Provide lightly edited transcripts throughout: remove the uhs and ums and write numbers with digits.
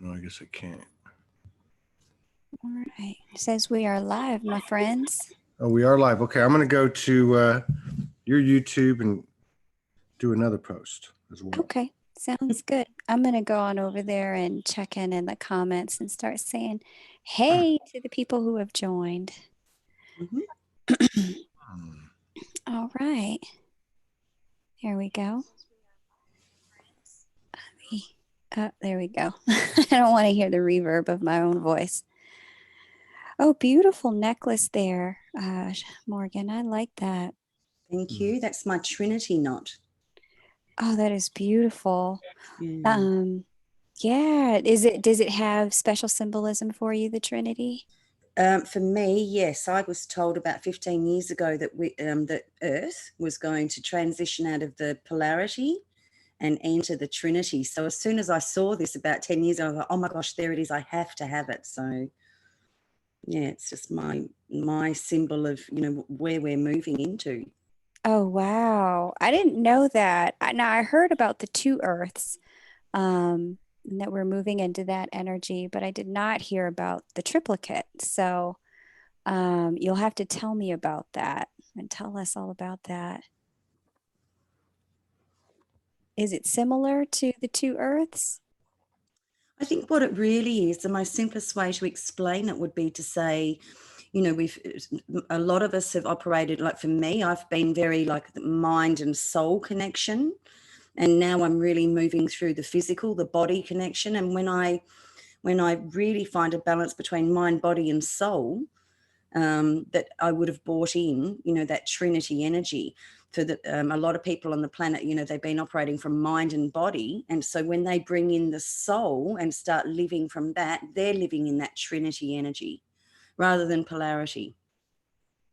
No, I guess I can't. All right. It says we are live, my friends. Oh, we are live. Okay, I'm going to go to your YouTube and do another post as well. Okay. Sounds good. I'm going to go on over there and check in the comments and start saying hey to the people who have joined. Mhm. All right. Here we go. There we go. I don't want to hear the reverb of my own voice. Oh, beautiful necklace there, Morgan. I like that. Thank you. That's my Trinity knot. Oh, that is beautiful. Yeah. Yeah. Does it have special symbolism for you, the Trinity? For me, yes, I was told about 15 years ago that that Earth was going to transition out of the polarity and enter the Trinity. So as soon as I saw this about 10 years ago, I thought, oh my gosh, there it is. I have to have it. So yeah, it's just my symbol of, where we're moving into. Oh, wow. I didn't know that. Now I heard about the two Earths, and that we're moving into that energy, but I did not hear about the triplicate. So, you'll have to tell me about that and tell us all about that. Is it similar to the two Earths? I think what it really is, the most simplest way to explain it would be to say, a lot of us have operated, like for me, I've been very like the mind and soul connection. And now I'm really moving through the physical, the body connection. And when I really find a balance between mind, body, and soul, that I would have brought in, that Trinity energy. For a lot of people on the planet, they've been operating from mind and body. And so when they bring in the soul and start living from that, they're living in that Trinity energy rather than polarity.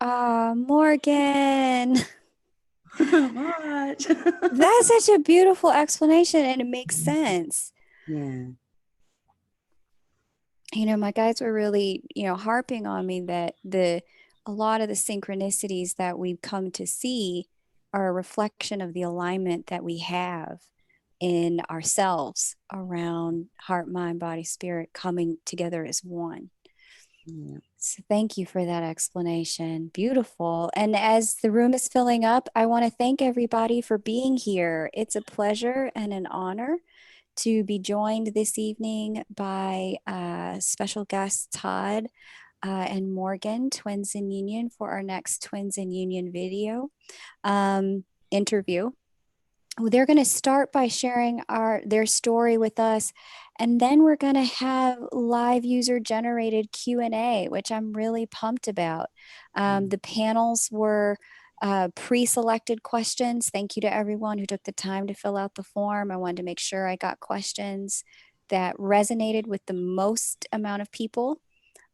Ah, Morgan. What? That's such a beautiful explanation and it makes sense. Yeah. My guides were really, harping on me that a lot of the synchronicities that we've come to see are a reflection of the alignment that we have in ourselves around heart, mind, body, spirit coming together as one. Yeah. So thank you for that explanation. Beautiful. And as the room is filling up, I want to thank everybody for being here. It's a pleasure and an honor to be joined this evening by special guests Todd and Morgan, Twins in Union, for our next Twins in Union video interview. They're going to start by sharing their story with us, and then we're going to have live user generated Q&A, which I'm really pumped about. The panels were pre-selected questions. Thank you to everyone who took the time to fill out the form. I wanted to make sure I got questions that resonated with the most amount of people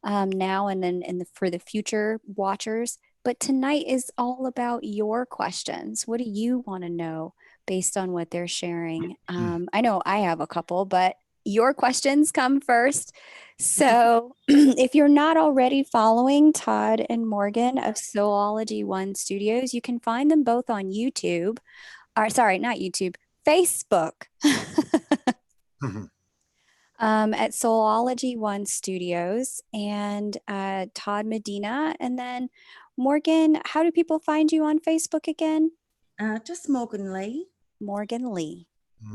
now and then for the future watchers. But tonight is all about your questions. What do you want to know based on what they're sharing? I know I have a couple, but your questions come first. So if you're not already following Todd and Morgan of Soulology One Studios, you can find them both on YouTube. Or sorry, not YouTube, Facebook. At Soulology One Studios and Todd Medina. And then Morgan, how do people find you on Facebook again? Just Morgan Lee. Morgan Lee.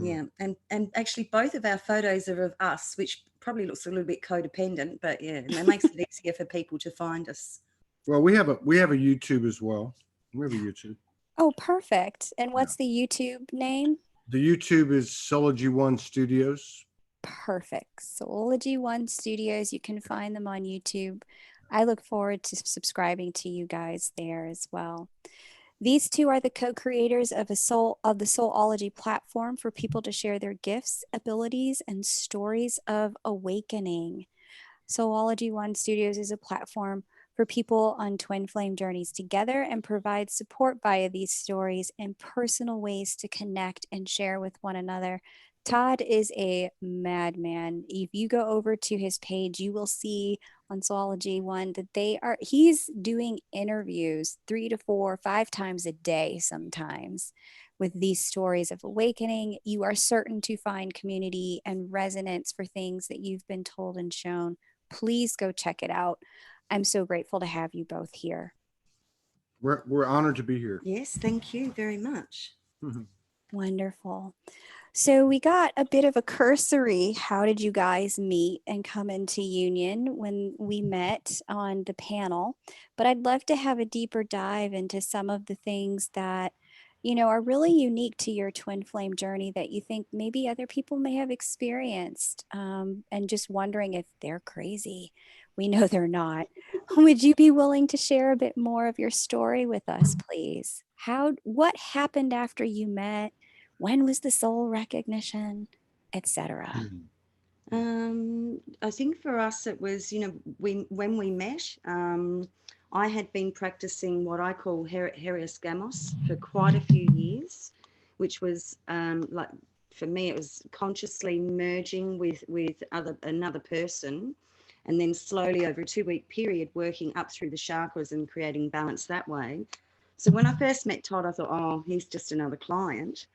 Yeah, and actually both of our photos are of us, which probably looks a little bit codependent, but yeah, and that makes it easier for people to find us. Well, we have a YouTube as well. We have a YouTube. Oh, perfect. And what's the YouTube name? The YouTube is Soulology One Studios. Perfect. Soulology One Studios. You can find them on YouTube. I look forward to subscribing to you guys there as well. These two are the co-creators of the Soulology platform for people to share their gifts, abilities, and stories of awakening. Soulology One Studios is a platform for people on twin flame journeys together and provides support via these stories and personal ways to connect and share with one another. Todd is a madman. If you go over to his page, you will see on Soulology One that he's doing interviews 3 to 4, 5 times a day sometimes with these stories of awakening, you are certain to find community and resonance for things that you've been told and shown. Please go check it out. I'm so grateful to have you both here. We're honored to be here. Yes, thank you very much. Wonderful. So we got a bit of a cursory, how did you guys meet and come into union when we met on the panel? But I'd love to have a deeper dive into some of the things that, you know, are really unique to your twin flame journey that you think maybe other people may have experienced, and just wondering if they're crazy. We know they're not. Would you be willing to share a bit more of your story with us, please? What happened after you met? When was the soul recognition, etc.? I think for us it was, when we met, I had been practicing what I call Herius Gamos for quite a few years, which was like, for me, it was consciously merging with another person, and then slowly over a 2-week period working up through the chakras and creating balance that way. So when I first met Todd, I thought, oh, he's just another client.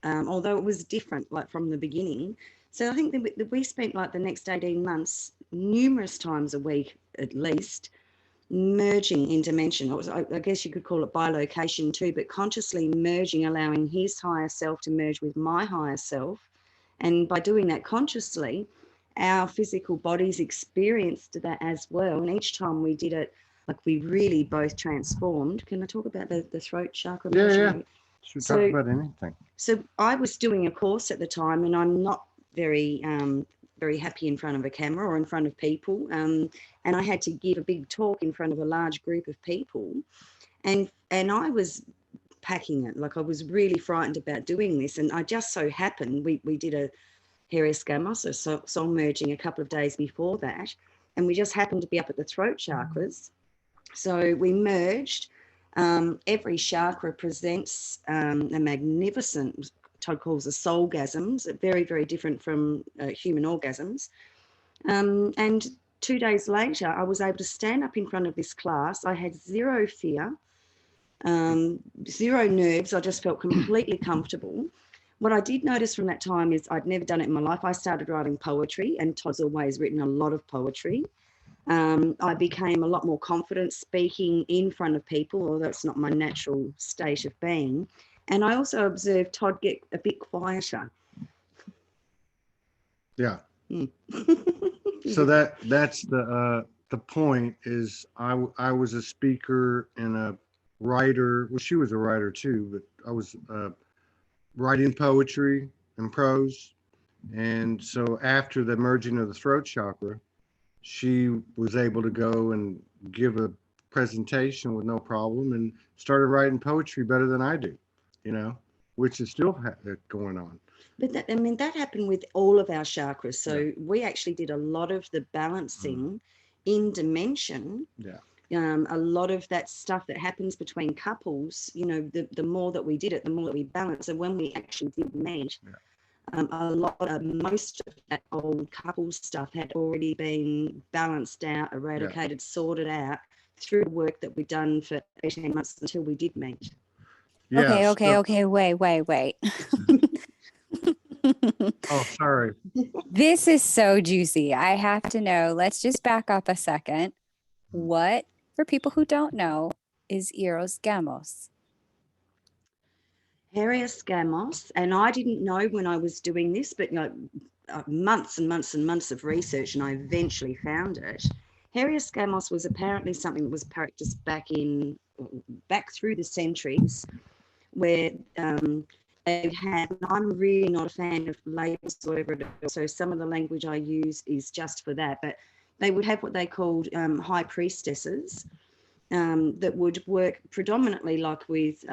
Although it was different, like from the beginning. So I think that we spent like the next 18 months, numerous times a week at least, merging in dimension. I guess you could call it bilocation too, but consciously merging, allowing his higher self to merge with my higher self. And by doing that consciously, our physical bodies experienced that as well. And each time we did it, like, we really both transformed. Can I talk about the throat chakra? Yeah. Should So- talk about anything. So I was doing a course at the time, and I'm not very happy in front of a camera or in front of people. And I had to give a big talk in front of a large group of people, and I was packing it. Like, I was really frightened about doing this, and I just so happened we did a Herius Gamos, a soul merging, a couple of days before that, and we just happened to be up at the throat chakras. So we merged. Every chakra presents a magnificent, Todd calls it soulgasms, very, very different from human orgasms. And 2 days later, I was able to stand up in front of this class. I had zero fear, zero nerves. I just felt completely comfortable. What I did notice from that time is I'd never done it in my life. I started writing poetry, and Todd's always written a lot of poetry. I became a lot more confident speaking in front of people, although it's not my natural state of being. And I also observed Todd get a bit quieter. Yeah. Mm. So that's the point is I was a speaker and a writer. Well, she was a writer too, but I was writing poetry and prose. And so after the merging of the throat chakra, she was able to go and give a presentation with no problem and started writing poetry better than I do, which is still going on. But that happened with all of our chakras. So we actually did a lot of the balancing in dimension. Yeah. A lot of that stuff that happens between couples, the more that we did it, the more that we balanced. And when we actually did meet, most of that old couple stuff had already been balanced out, eradicated, sorted out through the work that we'd done for 18 months until we did meet. Yeah. Okay. Wait. Oh, sorry. This is so juicy. I have to know. Let's just back up a second. What, for people who don't know, is Eros Gamos? Herius Gamos, and I didn't know when I was doing this, but months and months and months of research, and I eventually found it. Herius Gamos was apparently something that was practiced back through the centuries, where they had, and I'm really not a fan of labels or whatever it is, so some of the language I use is just for that, but they would have what they called high priestesses that would work predominantly like with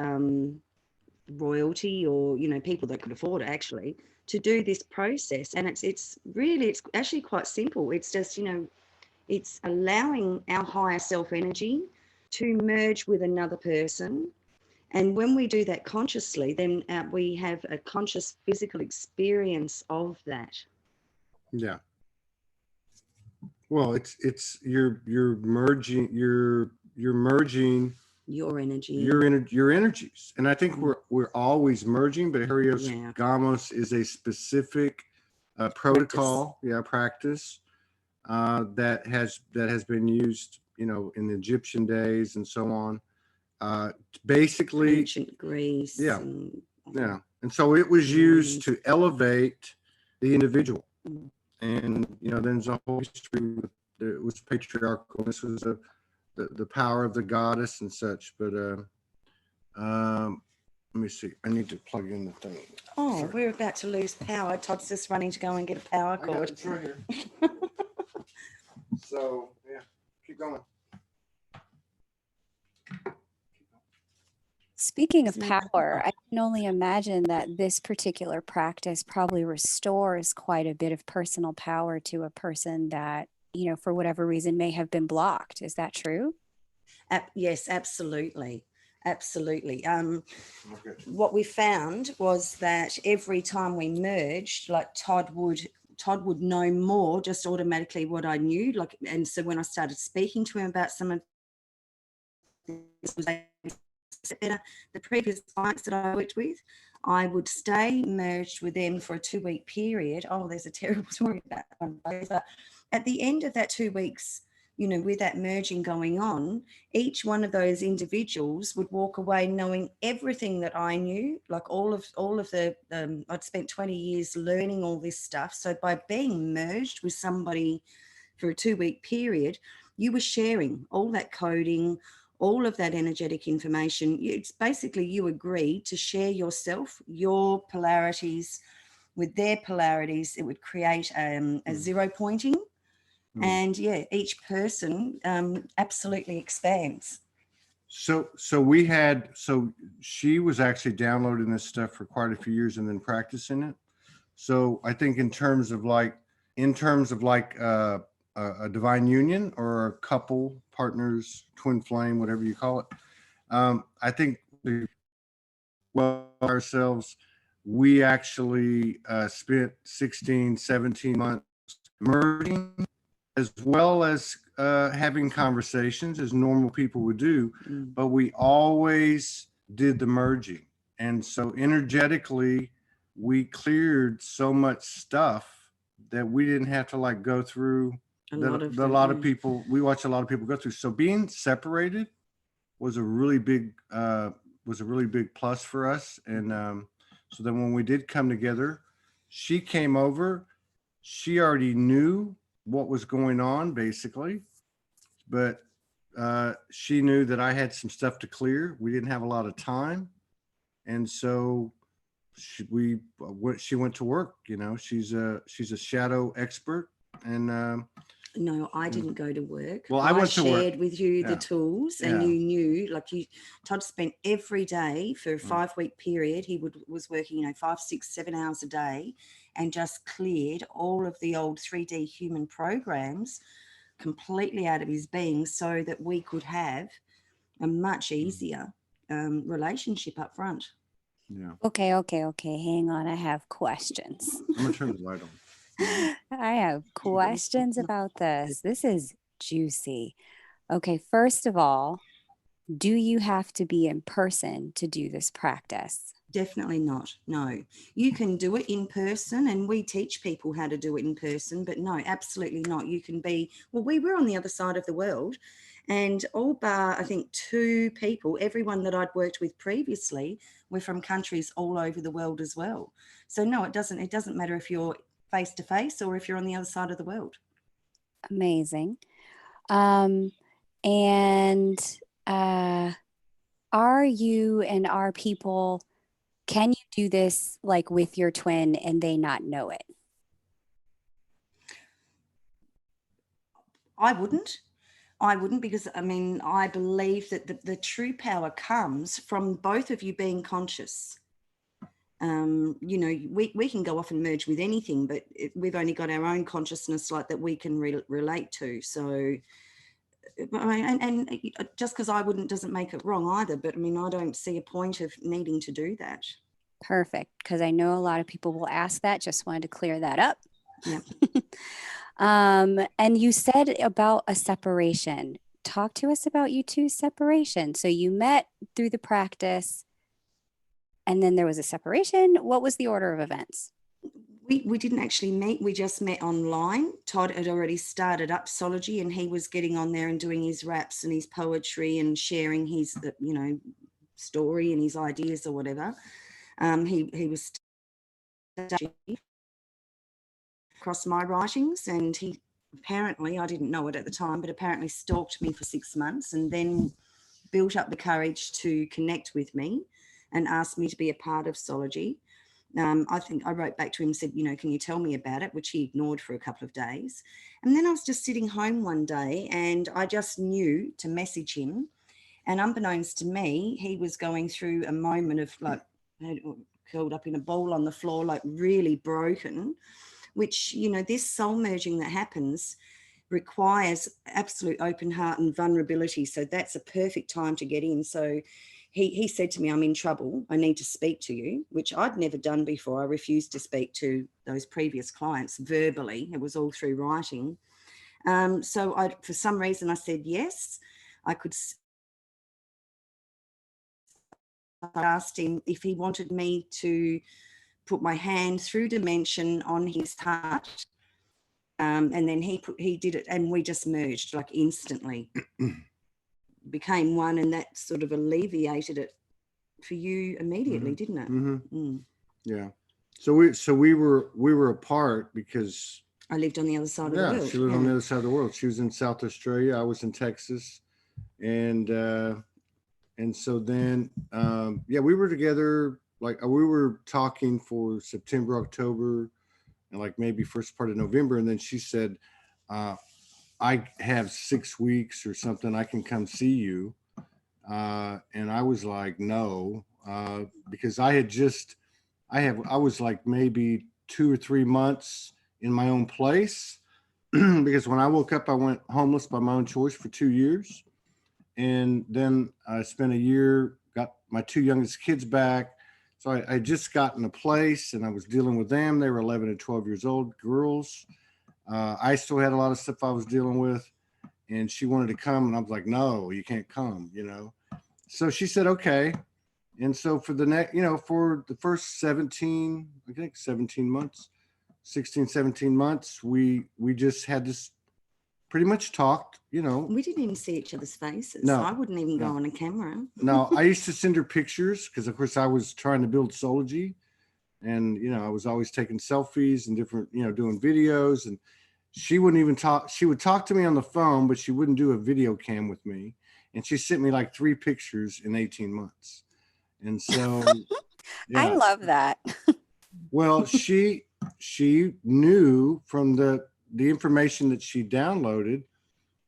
royalty or people that could afford it actually to do this process. And it's actually quite simple. It's just it's allowing our higher self energy to merge with another person, and when we do that consciously, then we have a conscious physical experience of that. Yeah. Well, it's you're merging Your energy. your energies. And I think we're always merging, but Helios Yeah. Gamos is a specific protocol, practice that has been used, you know, in the Egyptian days and so on. Basically, Ancient Greece. Yeah. And so it was used to elevate the individual. And, you know, there's a whole history with it was patriarchal. This was the power of the goddess and such. But let me see. I need to plug in the thing. Oh, we're about to lose power. Todd's just running to go and get a power cord. It's right here. So, yeah, keep going. Speaking of power, I can only imagine that this particular practice probably restores quite a bit of personal power to a person that, you know, for whatever reason may have been blocked. Is that true? Yes, absolutely. Absolutely. What we found was that every time we merged, like Todd would know more just automatically what I knew. Like, and so when I started speaking to him about some of this, the previous clients that I worked with, I would stay merged with them for a 2-week period. Oh, there's a terrible story about one. But at the end of that 2 weeks, you know, with that merging going on, each one of those individuals would walk away knowing everything that I knew, like all of the, I'd spent 20 years learning all this stuff. So by being merged with somebody for a 2-week period, you were sharing all that coding, all of that energetic information. It's basically you agreed to share yourself, your polarities with their polarities. It would create a zero pointing. And yeah, each person absolutely expands. So she was actually downloading this stuff for quite a few years and then practicing it. So I think in terms of like a divine union or a couple, partners, twin flame, whatever you call it. I think ourselves, we actually spent 16, 17 months merging, as well as having conversations as normal people would do, but we always did the merging. And so energetically, we cleared so much stuff that we didn't have to like go through a lot of people, we watch a lot of people go through. So being separated was a really big plus for us. And so then when we did come together, she came over, she already knew what was going on basically, but she knew that I had some stuff to clear. We didn't have a lot of time. And so she went to work, you know. She's a shadow expert. And no, I didn't go to work. Well, I went to work. Shared with you the tools, and you knew, like Todd spent every day for a 5-week period. He was working, you know, 5, 6, 7 hours a day, and just cleared all of the old 3D human programs completely out of his being, so that we could have a much easier relationship up front. Yeah. Okay. Hang on. I have questions. I'm gonna turn the light on. I have questions about this. This is juicy. Okay, first of all, do you have to be in person to do this practice? Definitely not. No, you can do it in person, and we teach people how to do it in person, but no, absolutely not. You can be, well, we were on the other side of the world, and all bar, I think, 2 people, everyone that I'd worked with previously were from countries all over the world as well. So no, it doesn't matter if you're face to face or if you're on the other side of the world. Amazing. Are you and are people, can you do this like with your twin and they not know it? I wouldn't, because I mean, I believe that the true power comes from both of you being conscious. You know, we can go off and merge with anything, but we've only got our own consciousness like that we can relate to. So, and just because I wouldn't doesn't make it wrong either. But I mean, I don't see a point of needing to do that. Perfect, because I know a lot of people will ask that. Just wanted to clear that up. Yeah. And you said about a separation. talk to us about you two's separation. So you met through the practice and then there was a separation. What was the order of events? We didn't actually meet. We just met online. Todd had already started up Sology, and he was getting on there and doing his raps and his poetry and sharing his, story and his ideas or whatever. He was across my writings, and he apparently, I didn't know it at the time, but apparently stalked me for 6 months and then built up the courage to connect with me and asked me to be a part of Sology. I think I wrote back to him and said, can you tell me about it? Which he ignored for a couple of days. And then I was just sitting home one day and I just knew to message him. And unbeknownst to me, he was going through a moment of curled up in a ball on the floor, like really broken, which, this soul merging that happens requires absolute open heart and vulnerability. So that's a perfect time to get in. So he said to me, I'm in trouble. I need to speak to you, which I'd never done before. I refused to speak to those previous clients verbally. It was all through writing. So for some reason, I said yes. I asked him if he wanted me to put my hand through dimension on his heart. And then he did it, and we just merged like instantly. Became one, and that sort of alleviated it for you immediately, didn't it? Yeah. So we were apart because I lived on the other side of the world. She lived on the other side of the world. She was in South Australia. I was in Texas, and so then we were together. Like we were talking for September, October, and like maybe first part of November, and then she said, I have 6 weeks or something. I can come see you. And I was like, no, because I was like maybe 2 or 3 months in my own place because when I woke up, I went homeless by my own choice for 2 years. And then I spent a year, got my 2 youngest kids back. So I just got in a place and I was dealing with them. They were 11 and 12 years old girls. I still had a lot of stuff I was dealing with, and she wanted to come, and I was like, no, you can't come, So she said, okay. And so for the next, for the first 17 months, 16, 17 months, we just had this pretty much talked, We didn't even see each other's faces. No, I wouldn't even go on a camera. No, I used to send her pictures because, of course, I was trying to build Sology. And, I was always taking selfies and different, doing videos. And she wouldn't even talk. She would talk to me on the phone, but she wouldn't do a video cam with me. And she sent me like 3 pictures in 18 months. And so I love that. Well, she knew from the information that she downloaded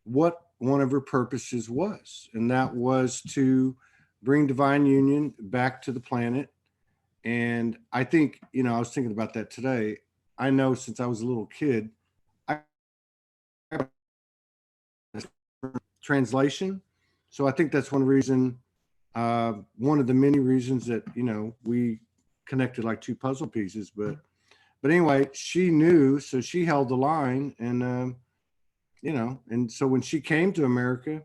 what one of her purposes was. And that was to bring divine union back to the planet. And I think, I was thinking about that today. I know since I was a little kid, translation. So I think that's one reason, one of the many reasons that, we connected like 2 puzzle pieces. But anyway, she knew, so she held the line. And, and so when she came to America,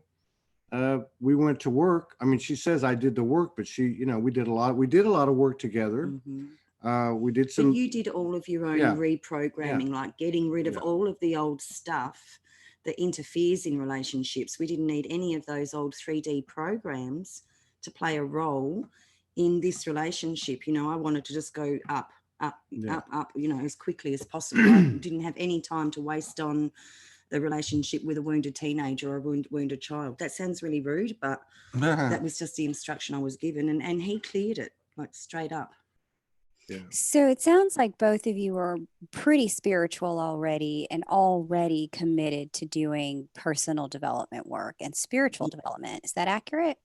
we went to work. I mean, she says I did the work, but we did a lot of work together. We did some. But you did all of your own reprogramming, like getting rid of all of the old stuff that interferes in relationships. We didn't need any of those old 3D programs to play a role in this relationship. I wanted to just go up, up, as quickly as possible. I didn't have any time to waste on the relationship with a wounded teenager or a wounded child. That sounds really rude, but that was just the instruction I was given. And he cleared it, like straight up. Yeah. So it sounds like both of you are pretty spiritual already and already committed to doing personal development work and spiritual development. Is that accurate?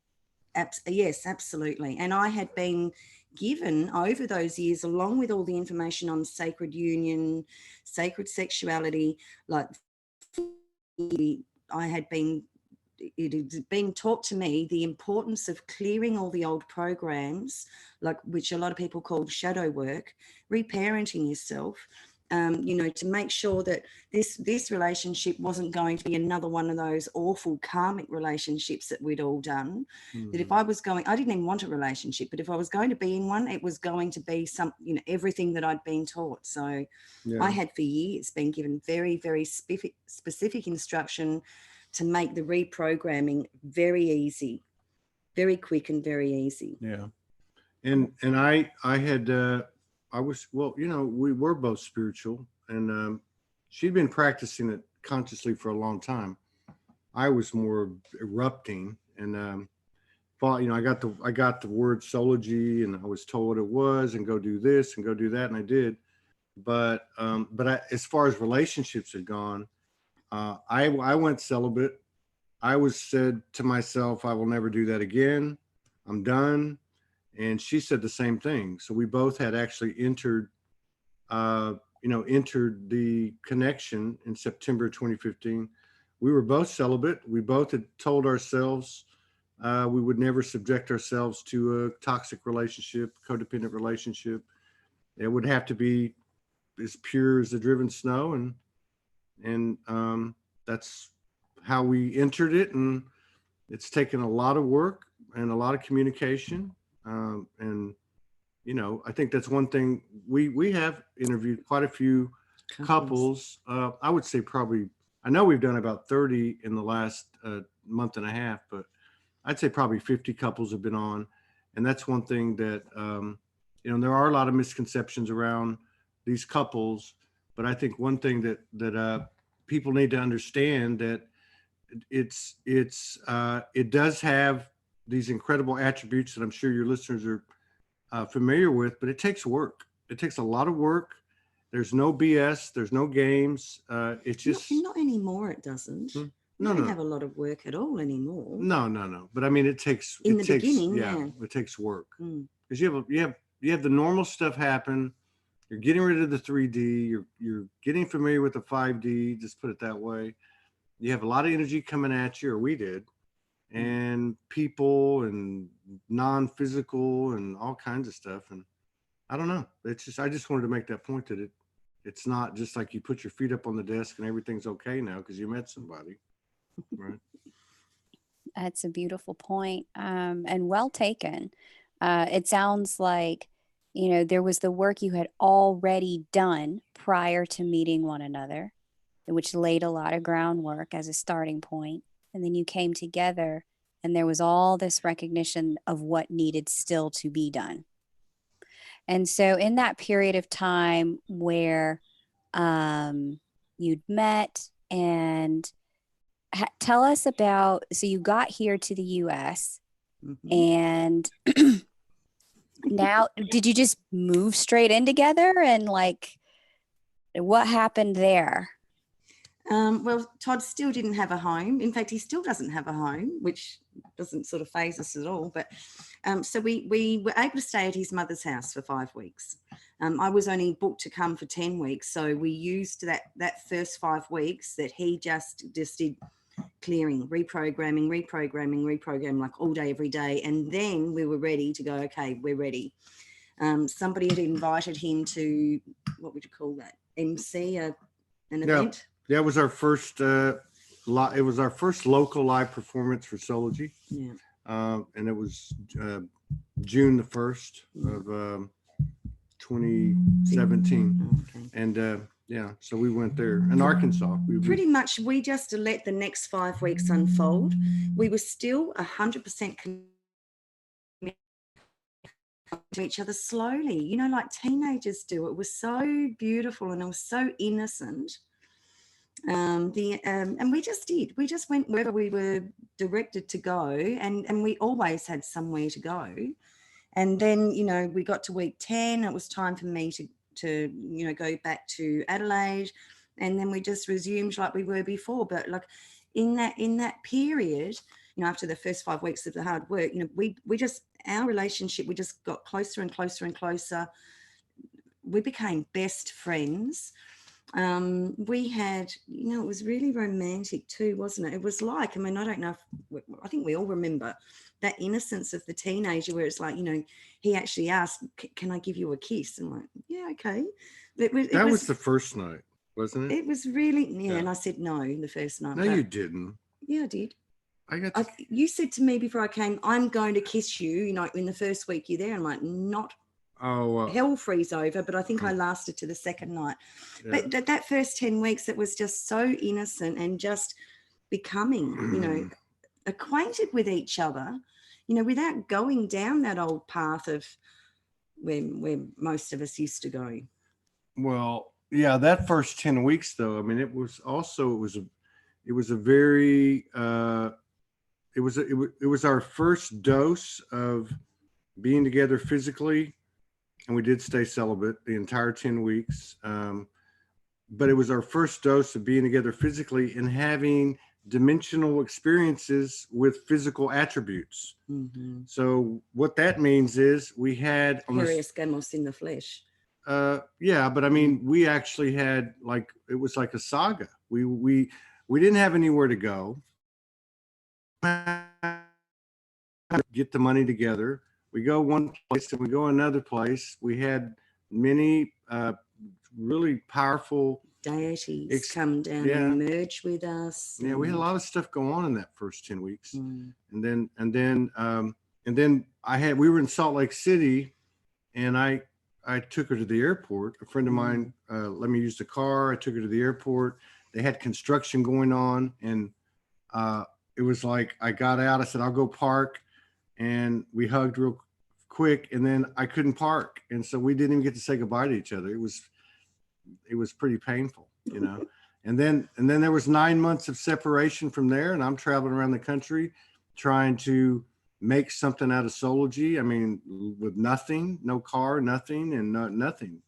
Yes, absolutely. And I had been given over those years, along with all the information on sacred union, sacred sexuality, like it had been taught to me the importance of clearing all the old programs, like which a lot of people call shadow work, reparenting yourself, to make sure that this relationship wasn't going to be another one of those awful karmic relationships that we'd all done. That if I was going, I didn't even want a relationship, but if I was going to be in one, it was going to be everything that I'd been taught. So I had for years been given very, very specific instruction to make the reprogramming very easy, very quick and very easy. Yeah. And I had, I was, well, we were both spiritual, and she'd been practicing it consciously for a long time. I was more erupting, and thought, I got the word Sology, and I was told what it was, and go do this and go do that, and I did. But as far as relationships had gone, I went celibate. I was said to myself, I will never do that again. I'm done. And she said the same thing. So we both had actually entered the connection in September 2015. We were both celibate. We both had told ourselves we would never subject ourselves to a toxic relationship, codependent relationship. It would have to be as pure as the driven snow. And that's how we entered it. And it's taken a lot of work and a lot of communication. And I think that's one thing we have interviewed quite a few couples. I would say probably, I know we've done about 30 in the last month and a half, but I'd say probably 50 couples have been on. And that's one thing that, there are a lot of misconceptions around these couples, but I think one thing that people need to understand that it does have these incredible attributes that I'm sure your listeners are familiar with, but it takes work. It takes a lot of work. There's no BS. There's no games. It's just not anymore. It doesn't. No, don't have a lot of work at all anymore. No. But I mean, it takes beginning. It takes work because you have the normal stuff happen. You're getting rid of the 3D. You're getting familiar with the 5D. Just put it that way. You have a lot of energy coming at you, or we did. And people and non-physical and all kinds of stuff. And I don't know. I just wanted to make that point that it's not just like you put your feet up on the desk and everything's okay now because you met somebody. Right. That's a beautiful point, and well taken. It sounds like, there was the work you had already done prior to meeting one another, which laid a lot of groundwork as a starting point. And then you came together and there was all this recognition of what needed still to be done. And so in that period of time where you'd met, and tell us about, so you got here to the US and now did you just move straight in together, and what happened there? Well, Todd still didn't have a home. In fact, he still doesn't have a home, which doesn't sort of faze us at all. But so we were able to stay at his mother's house for 5 weeks. I was only booked to come for 10 weeks. So we used that first 5 weeks that he just did clearing, reprogramming, like all day, every day. And then we were ready to go, okay, we're ready. Somebody had invited him to, what would you call that? MC an event. Yeah, it was our first. It was our first local live performance for Sology. Yeah, and it was June the 1st of 2017. Okay. And so we went there in Arkansas. Pretty much, we just let the next 5 weeks unfold. We were still 100% committed to each other slowly, like teenagers do. It was so beautiful and it was so innocent. And we just did. We just went wherever we were directed to go, and we always had somewhere to go. And then, we got to week 10. It was time for me to go back to Adelaide, and then we just resumed like we were before. But like in that period, after the first 5 weeks of the hard work, our relationship, we just got closer and closer and closer. We became best friends. We had, it was really romantic too, wasn't it? It was like, I don't know I think we all remember that innocence of the teenager where it's like, he actually asked, can I give you a kiss? And I'm like, yeah, okay. That was the first night, wasn't it? It was really, Yeah. and I said no the first night. No, but- you didn't. Yeah, I did. I got to, You said to me before I came, I'm going to kiss you, you know, in the first week you're there. I'm like, not hell freeze over, but I think I lasted to the second night. yeah. But that first 10 weeks, it was just so innocent and just becoming, you know, acquainted with each other, you know, without going down that old path of where most of us used to go. Well, yeah, that first 10 weeks though, I mean, it was a very, it was our first dose of being together physically, and we did stay celibate the entire 10 weeks. But it was our first dose of being together physically and having dimensional experiences with physical attributes. Mm-hmm. So what that means is we had Various gamos in the flesh. yeah, but I mean, we actually had it was like a saga. We didn't have anywhere to go. Get the money together. We go one place and we go another place. We had many really powerful deities come down and merge with us. Yeah, we had a lot of stuff go on in that first 10 weeks. And then we were in Salt Lake City, and I took her to the airport. A friend of mine let me use the car. I took her to the airport. They had construction going on, and it was like I got out. I said, I'll go park. And we hugged real quick, and then I couldn't park. And so we didn't even get to say goodbye to each other. It was pretty painful, you know. and then there was 9 months of separation from there, and I'm traveling around the country trying to make something out of Soulology. I mean, with nothing, no car, nothing, and nothing.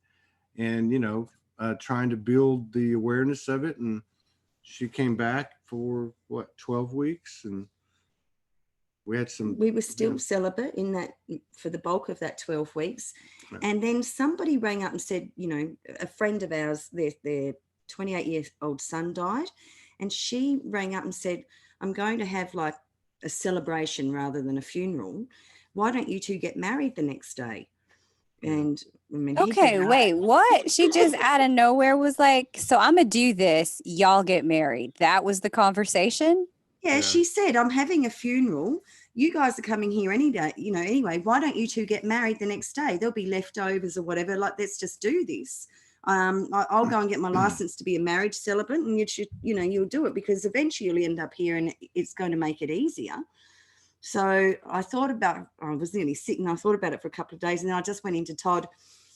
And, you know, trying to build the awareness of it. And she came back for 12 weeks, and we were still celibate in that for the bulk of that 12 weeks. Yeah. And then somebody rang up and said, you know, a friend of ours, their 28-year-old son died. And she rang up and said, I'm going to have like a celebration rather than a funeral. Why don't you two get married the next day? And I mean, okay, wait, what? She just out of nowhere was like, so I'm going to do this. Y'all get married. That was the conversation? Yeah, she said, I'm having a funeral. You guys are coming here any day, you know, anyway, why don't you two get married the next day? There'll be leftovers or whatever. Like, let's just do this. I'll go and get my license to be a marriage celibate, and you'll do it, because eventually you'll end up here and it's going to make it easier. So I thought about, I was nearly sick, and I thought about it for a couple of days. And then I just went into Todd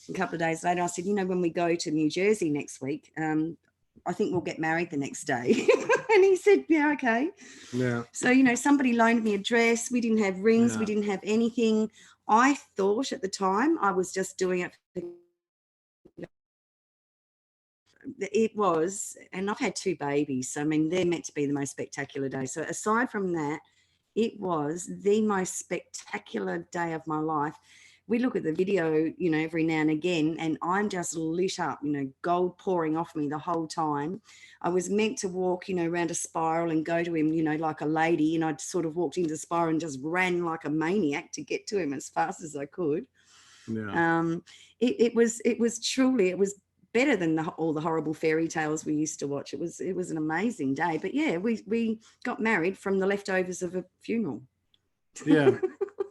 a couple of days later. I said, you know, when we go to New Jersey next week, I think we'll get married the next day. And he said, yeah, okay. Yeah. So, you know, somebody loaned me a dress. We didn't have rings. We didn't have anything. I thought at the time I was just doing it. It was, and I've had 2 babies. So, I mean, they're meant to be the most spectacular day. So aside from that, it was the most spectacular day of my life. We look at the video, you know, every now and again, and I'm just lit up, you know, gold pouring off me the whole time. I was meant to walk, you know, around a spiral and go to him, you know, like a lady, and I'd sort of walked into the spiral and just ran like a maniac to get to him as fast as I could. Yeah. It was truly, it was better than all the horrible fairy tales we used to watch. It was an amazing day. But yeah, we got married from the leftovers of a funeral. Yeah,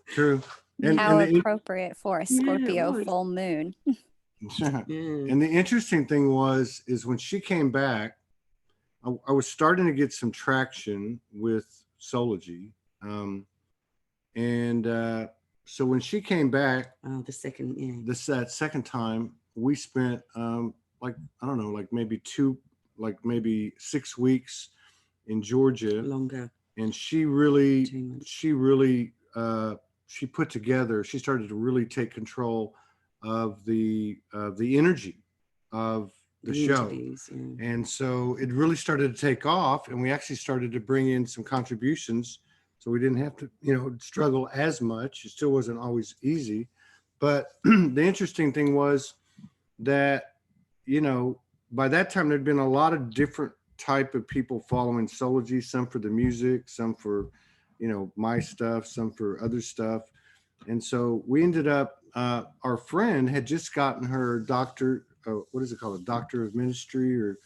true. How appropriate for a Scorpio full moon. And the interesting thing is when she came back, I was starting to get some traction with Soulology. So when she came back, that second time, we spent maybe 6 weeks in Georgia. Longer. And she started to really take control of the energy of the show. And so it really started to take off, and we actually started to bring in some contributions, so we didn't have to, you know, struggle as much. It still wasn't always easy, but the interesting thing was that, you know, by that time there'd been a lot of different type of people following Soulology, some for the music, some for, you know, my stuff, some for other stuff. And so we ended up, our friend had just gotten her doctorate what is it called? A doctor of ministry, or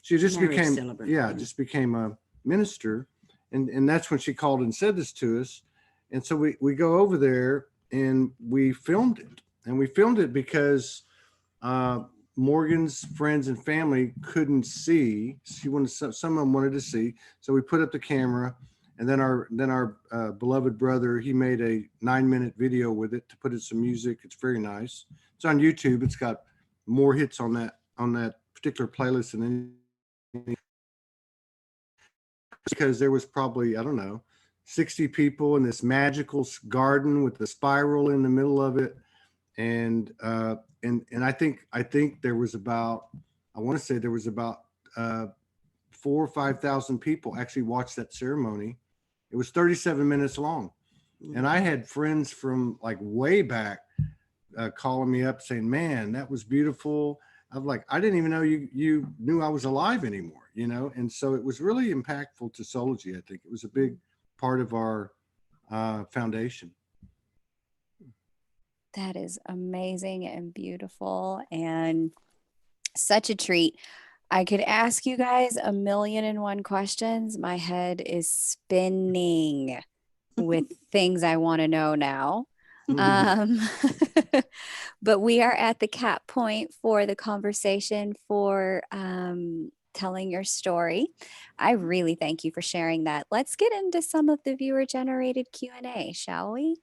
she just Marriage became, celebrant, yeah, yeah. just became a minister. And that's when she called and said this to us. And so we go over there and we filmed it. And we filmed it because Morgan's friends and family couldn't see. She wanted, some of them wanted to see. So we put up the camera, and then our beloved brother, he made a 9-minute video with it to put in some music. It's very nice. It's on YouTube. It's got more hits on that particular playlist than any, because there was probably, I don't know, 60 people in this magical garden with the spiral in the middle of it. And I think there was about, I want to say there was about 4,000 or 5,000 people actually watched that ceremony. It was 37 minutes long. And I had friends from like way back calling me up saying, man, that was beautiful. I'm like, I didn't even know you knew I was alive anymore, you know? And so it was really impactful to Soulology. I think it was a big part of our foundation. That is amazing and beautiful and such a treat. I could ask you guys 1,000,001 questions. My head is spinning with things I want to know now. But we are at the cap point for the conversation for telling your story. I really thank you for sharing that. Let's get into some of the viewer generated Q&A, shall we?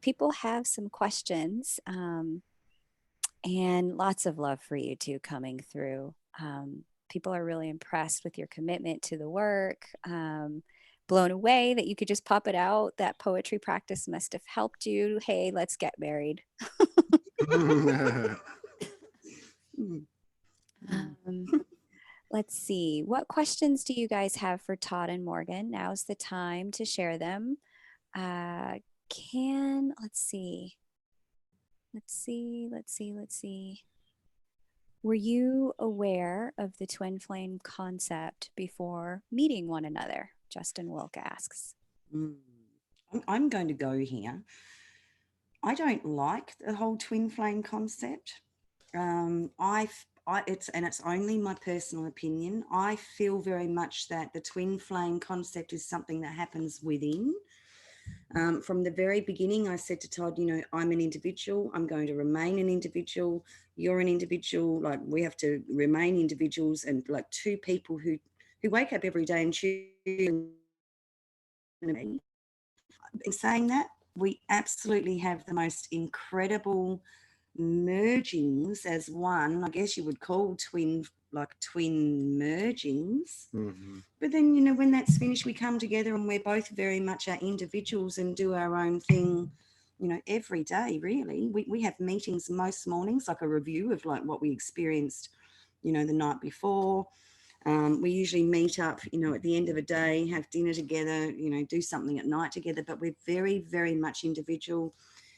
People have some questions and lots of love for you too coming through. People are really impressed with your commitment to the work. Blown away that you could just pop it out. That poetry practice must have helped you. Hey, let's get married. Let's see. What questions do you guys have for Todd and Morgan? Now's the time to share them. Let's see. Were you aware of the twin flame concept before meeting one another? Justin Wilk asks. I'm going to go here. I don't like the whole twin flame concept. It's only my personal opinion. I feel very much that the twin flame concept is something that happens within. From the very beginning, I said to Todd, you know, I'm an individual. I'm going to remain an individual. You're an individual. Like, we have to remain individuals, and like two people who wake up every day and choose. In saying that, we absolutely have the most incredible mergings as one. I guess you would call twin mergings. Mm-hmm. But then, you know, when that's finished, we come together and we're both very much our individuals and do our own thing, you know, every day, really. We have meetings most mornings, like a review of like what we experienced, you know, the night before. We usually meet up, you know, at the end of a day, have dinner together, you know, do something at night together, but we're very, very much individual.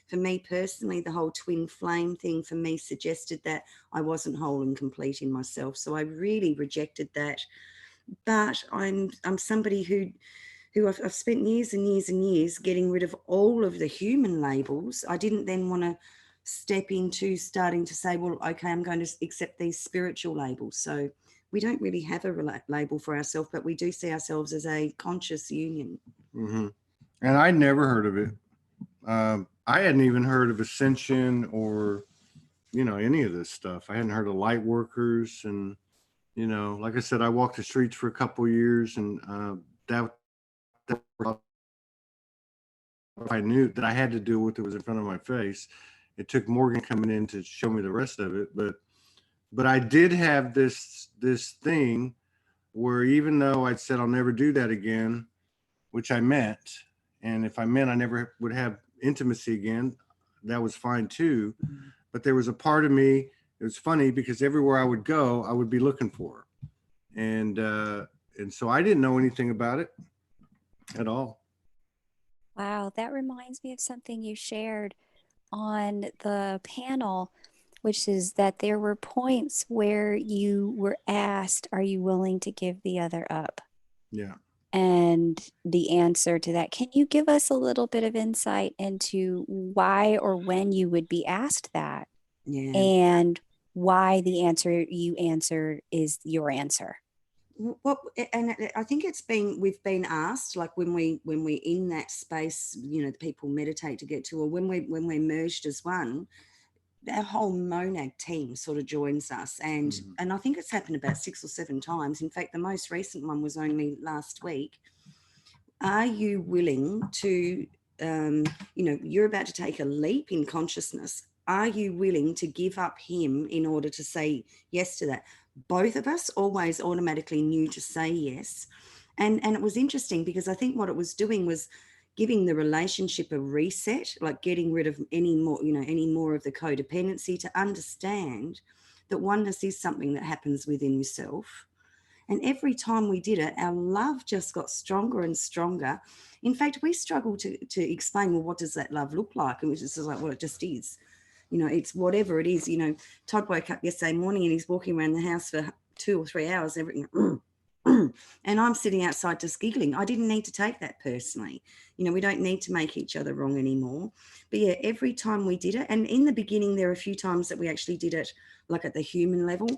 For me personally, the whole twin flame thing for me suggested that I wasn't whole and complete in myself. So I really rejected that. But I'm somebody who I've spent years and years and years getting rid of all of the human labels. I didn't then want to step into starting to say, well, okay, I'm going to accept these spiritual labels. So we don't really have a label for ourselves, but we do see ourselves as a conscious union. Mm-hmm. And I never heard of it. I hadn't even heard of ascension or, you know, any of this stuff. I hadn't heard of light workers. And, you know, like I said, I walked the streets for a couple of years, and that I knew that I had to deal with. It was in front of my face. It took Morgan coming in to show me the rest of it. But I did have this thing where, even though I'd said I'll never do that again, which I meant, and if I meant I never would have intimacy again, that was fine too. But there was a part of me, it was funny because everywhere I would go, I would be looking for her. And so I didn't know anything about it at all. Wow, that reminds me of something you shared on the panel, which is that there were points where you were asked, are you willing to give the other up? Yeah. And the answer to that, can you give us a little bit of insight into why or when you would be asked that? Yeah. And why the answer you answer is your answer. What, and I think we've been asked, like when we're in that space, you know, the people meditate to get to, or when we're merged as one, our whole monad team sort of joins us, and I think it's happened about 6 or 7 times. In fact, the most recent one was only last week. Are you willing to, you know, you're about to take a leap in consciousness. Are you willing to give up him in order to say yes to that? Both of us always automatically knew to say yes. And it was interesting because I think what it was doing was giving the relationship a reset, like getting rid of any more of the codependency, to understand that oneness is something that happens within yourself. And every time we did it, our love just got stronger and stronger. In fact, we struggled to explain, well, what does that love look like? And it was just like, well, it just is. You know, it's whatever it is. You know, Todd woke up yesterday morning and he's walking around the house for 2 or 3 hours, everything. And I'm sitting outside just giggling. I didn't need to take that personally. You know, we don't need to make each other wrong anymore. But yeah, every time we did it, and in the beginning, there were a few times that we actually did it like at the human level.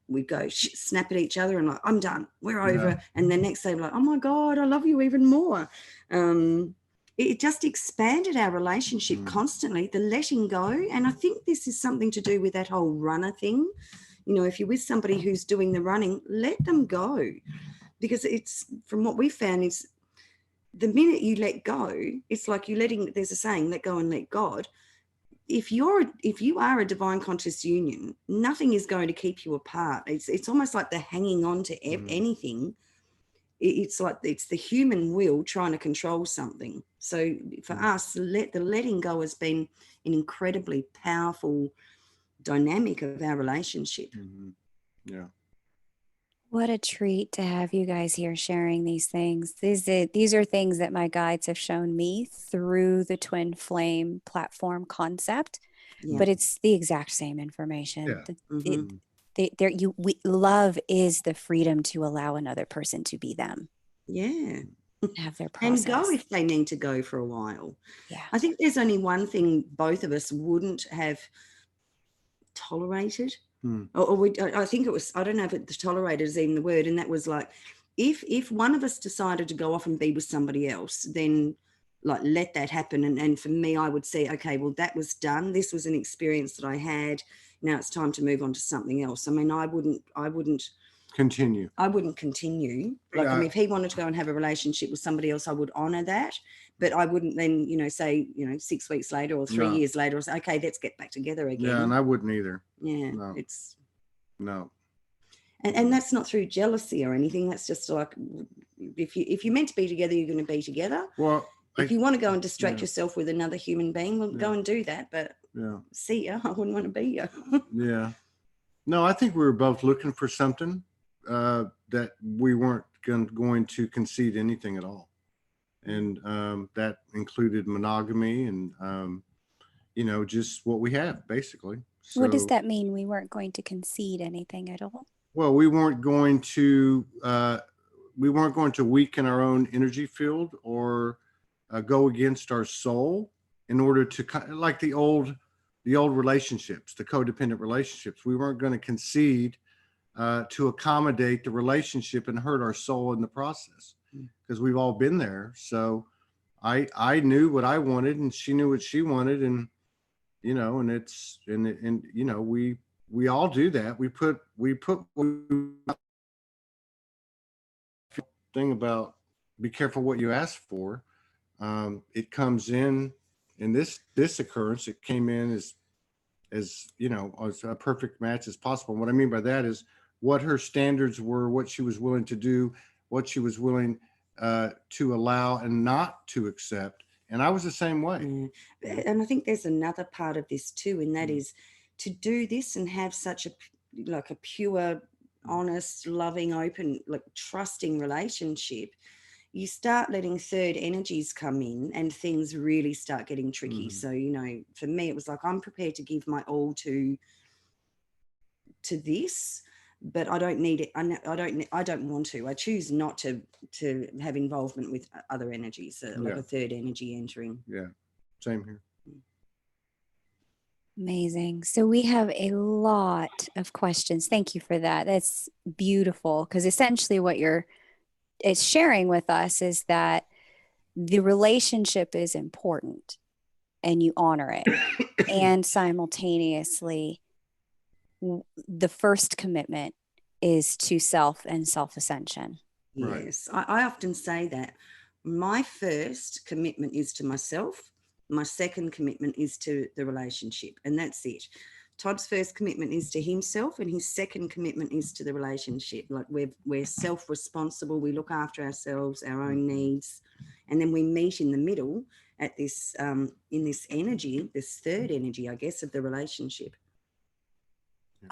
We'd go snap at each other and like, I'm done, we're over. Yeah. And the next day we're like, oh my God, I love you even more. It just expanded our relationship constantly, the letting go. And I think this is something to do with that whole runner thing. You know, if you're with somebody who's doing the running, let them go. Because it's, from what we found, is the minute you let go, it's like you're letting, there's a saying, let go and let God. If you are a divine conscious union, nothing is going to keep you apart. It's almost like they're hanging on to anything. It's like it's the human will trying to control something. So for us, the letting go has been an incredibly powerful dynamic of our relationship. Yeah. What a treat to have you guys here sharing these things. These are things that my guides have shown me through the twin flame platform concept, but it's the exact same information. Love is the freedom to allow another person to be them. Yeah. Have their process. And go if they need to go for a while. Yeah. I think there's only one thing both of us wouldn't have tolerated. I think it was, I don't know if tolerated is even the word, and that was like, if one of us decided to go off and be with somebody else, then like let that happen. And for me, I would say, okay, well, that was done. This was an experience that I had. Now it's time to move on to something else. I mean, I wouldn't Continue. Like, I mean, if he wanted to go and have a relationship with somebody else, I would honor that. But I wouldn't then, say, 6 weeks later or 3 years later, or say, okay, let's get back together again. Yeah, and I wouldn't either. Yeah, no. It's no. And that's not through jealousy or anything. That's just like, if you're meant to be together, you're going to be together. Well, if you want to go and distract yourself with another human being, well, go and do that. But see ya, I wouldn't want to be ya. Yeah. No, I think we were both looking for something that we weren't going to concede anything at all. And that included monogamy and, just what we have, basically. So, what does that mean? We weren't going to concede anything at all? Well, we weren't going to weaken our own energy field or go against our soul in order to, like the old relationships, the codependent relationships. We weren't going to concede to accommodate the relationship and hurt our soul in the process, because we've all been there. So I knew what I wanted and she knew what she wanted, and we all do that. We put thing about be careful what you ask for. It comes in this occurrence, it came in as a perfect match as possible. And what I mean by that is what her standards were, what she was willing to do, what she was willing to allow and not to accept. And I was the same way. And I think there's another part of this too, and that is to do this and have such a pure, honest, loving, open, trusting relationship. You start letting third energies come in and things really start getting tricky. So, for me, it was like, I'm prepared to give my all to this, but I don't need it. I don't want to. I choose not to have involvement with other energies, like a third energy entering. Yeah, same here. Amazing. So we have a lot of questions. Thank you for that. That's beautiful because essentially what it's sharing with us is that the relationship is important and you honor it. And simultaneously, the first commitment is to self and self-ascension. Right. Yes, I often say that my first commitment is to myself. My second commitment is to the relationship, and that's it. Todd's first commitment is to himself, and his second commitment is to the relationship. Like we're self-responsible. We look after ourselves, our own needs, and then we meet in the middle at this in this energy, this third energy, I guess, of the relationship.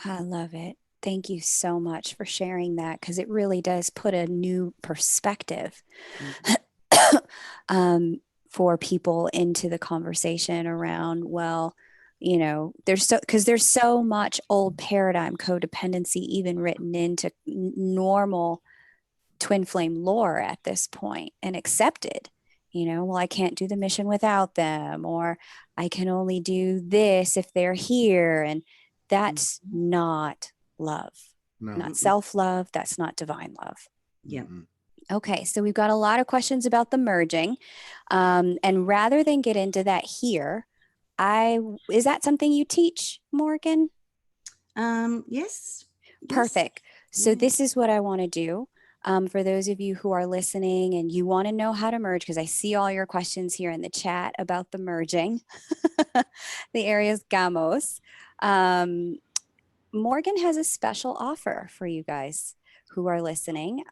I love it. Thank you so much for sharing that because it really does put a new perspective for people into the conversation around, well, you know, there's so much old paradigm codependency even written into normal twin flame lore at this point and accepted. You know, well, I can't do the mission without them, or I can only do this if they're here. And that's not love, No. not self-love. That's not divine love. Yeah. Okay, so we've got a lot of questions about the merging. And rather than get into that here, is that something you teach, Morgan? Yes. Perfect. So Yeah. this is what I want to do. For those of you who are listening and you want to know how to merge, because I see all your questions here in the chat about the merging, the areas gamos. Morgan has a special offer for you guys who are listening.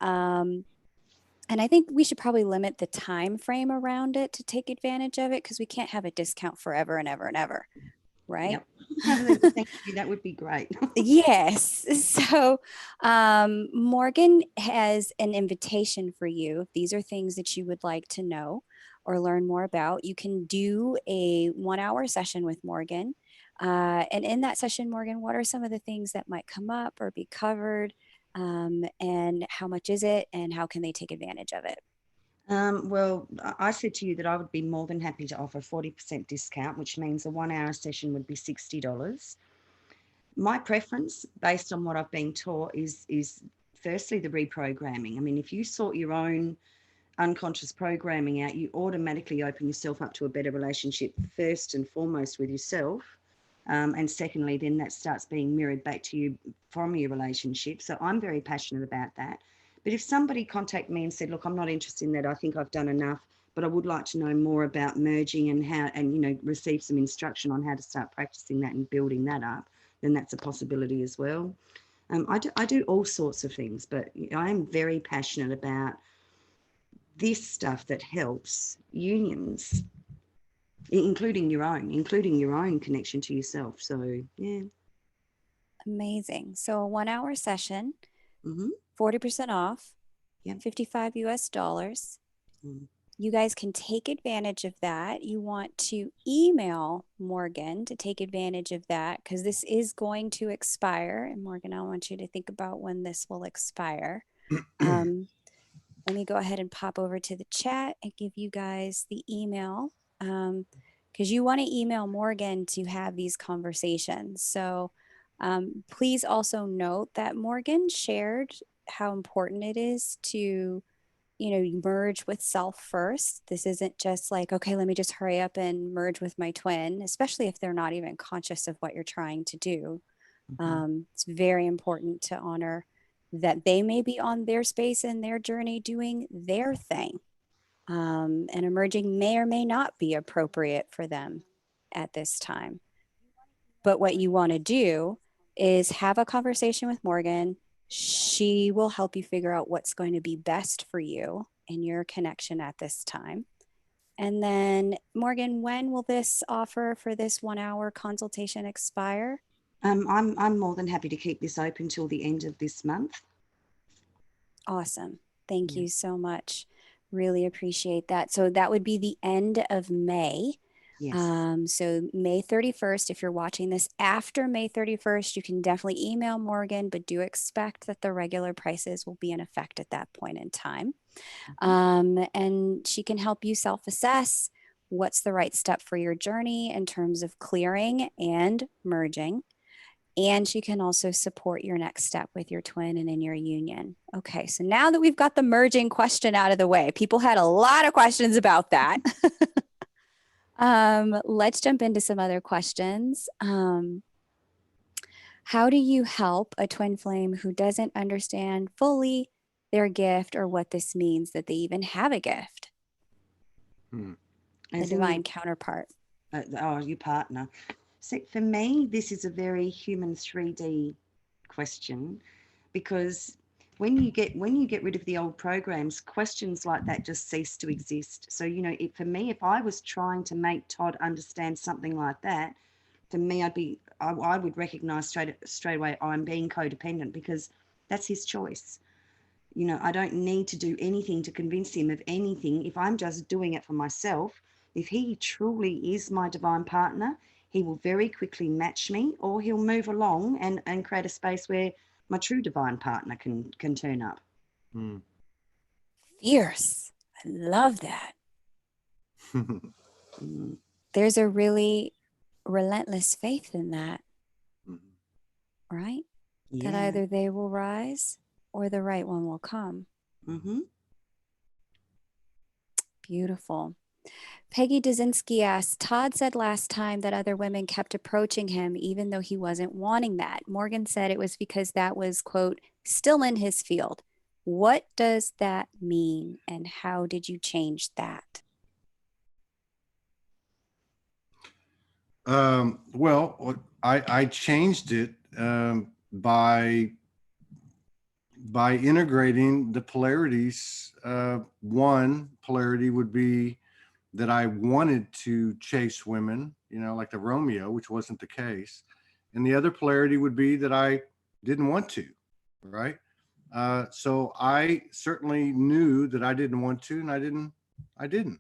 And I think we should probably limit the time frame around it to take advantage of it because we can't have a discount forever and ever and ever. Right? Yep. Thank you. That would be great. Yes. So Morgan has an invitation for you. If these are things that you would like to know or learn more about, you can do a 1-hour session with Morgan. And in that session, Morgan, what are some of the things that might come up or be covered? And how much is it? And how can they take advantage of it? Well, I said to you that I would be more than happy to offer 40% discount, which means a 1-hour session would be $60. My preference, based on what I've been taught, is firstly the reprogramming. I mean, if you sort your own unconscious programming out, you automatically open yourself up to a better relationship, first and foremost with yourself. And secondly, then that starts being mirrored back to you from your relationship. So I'm very passionate about that. But if somebody contacted me and said, look, I'm not interested in that, I think I've done enough, but I would like to know more about merging and how, and, you know, receive some instruction on how to start practicing that and building that up, then that's a possibility as well. I do all sorts of things, but I am very passionate about this stuff that helps unions, including your own connection to yourself. So, yeah. Amazing. So a 1-hour session, Mm-hmm. 40% off, Yep. $55 US. You guys can take advantage of that. You want to email Morgan to take advantage of that because this is going to expire. And Morgan, I want you to think about when this will expire. Let me go ahead and pop over to the chat and give you guys the email because you want to email Morgan to have these conversations. So please also note that Morgan shared how important it is to, you know, merge with self first. This isn't just like, okay, let me just hurry up and merge with my twin, especially if they're not even conscious of what you're trying to do. It's very important to honor that they may be on their space and their journey doing their thing. And emerging may or may not be appropriate for them at this time. But what you want to do is have a conversation with Morgan. She will help you figure out what's going to be best for you and your connection at this time. And then, Morgan, when will this offer for this 1-hour consultation expire? I'm more than happy to keep this open till the end of this month. Awesome. Thank you so much. Really appreciate that. So that would be the end of May. Yes. So May 31st, if you're watching this after May 31st, you can definitely email Morgan, but do expect that the regular prices will be in effect at that point in time. And she can help you self-assess what's the right step for your journey in terms of clearing and merging. And she can also support your next step with your twin and in your union. Okay, so now that we've got the merging question out of the way, people had a lot of questions about that. Let's jump into some other questions. How do you help a twin flame who doesn't understand fully their gift or what this means that they even have a gift? The divine counterpart. Your partner. So for me, this is a very human 3D question, because when you get rid of the old programs, questions like that just cease to exist. So, you know, for me, if I was trying to make Todd understand something like that, for me, I would recognize straight away I'm being codependent, because that's his choice. You know, I don't need to do anything to convince him of anything. If I'm just doing it for myself, if he truly is my divine partner, he will very quickly match me, or he'll move along and create a space where my true divine partner can turn up. Fierce. I love that. There's a really relentless faith in that, right? Yeah. That either they will rise or the right one will come. Beautiful. Peggy Dazinski asks, Todd said last time that other women kept approaching him even though he wasn't wanting that. Morgan said it was because that was, quote, still in his field. What does that mean, and how did you change that? Well, I changed it by integrating the polarities. One polarity would be that I wanted to chase women, you know, like the Romeo, which wasn't the case. And the other polarity would be that I didn't want to, right? So I certainly knew that I didn't want to, and I didn't.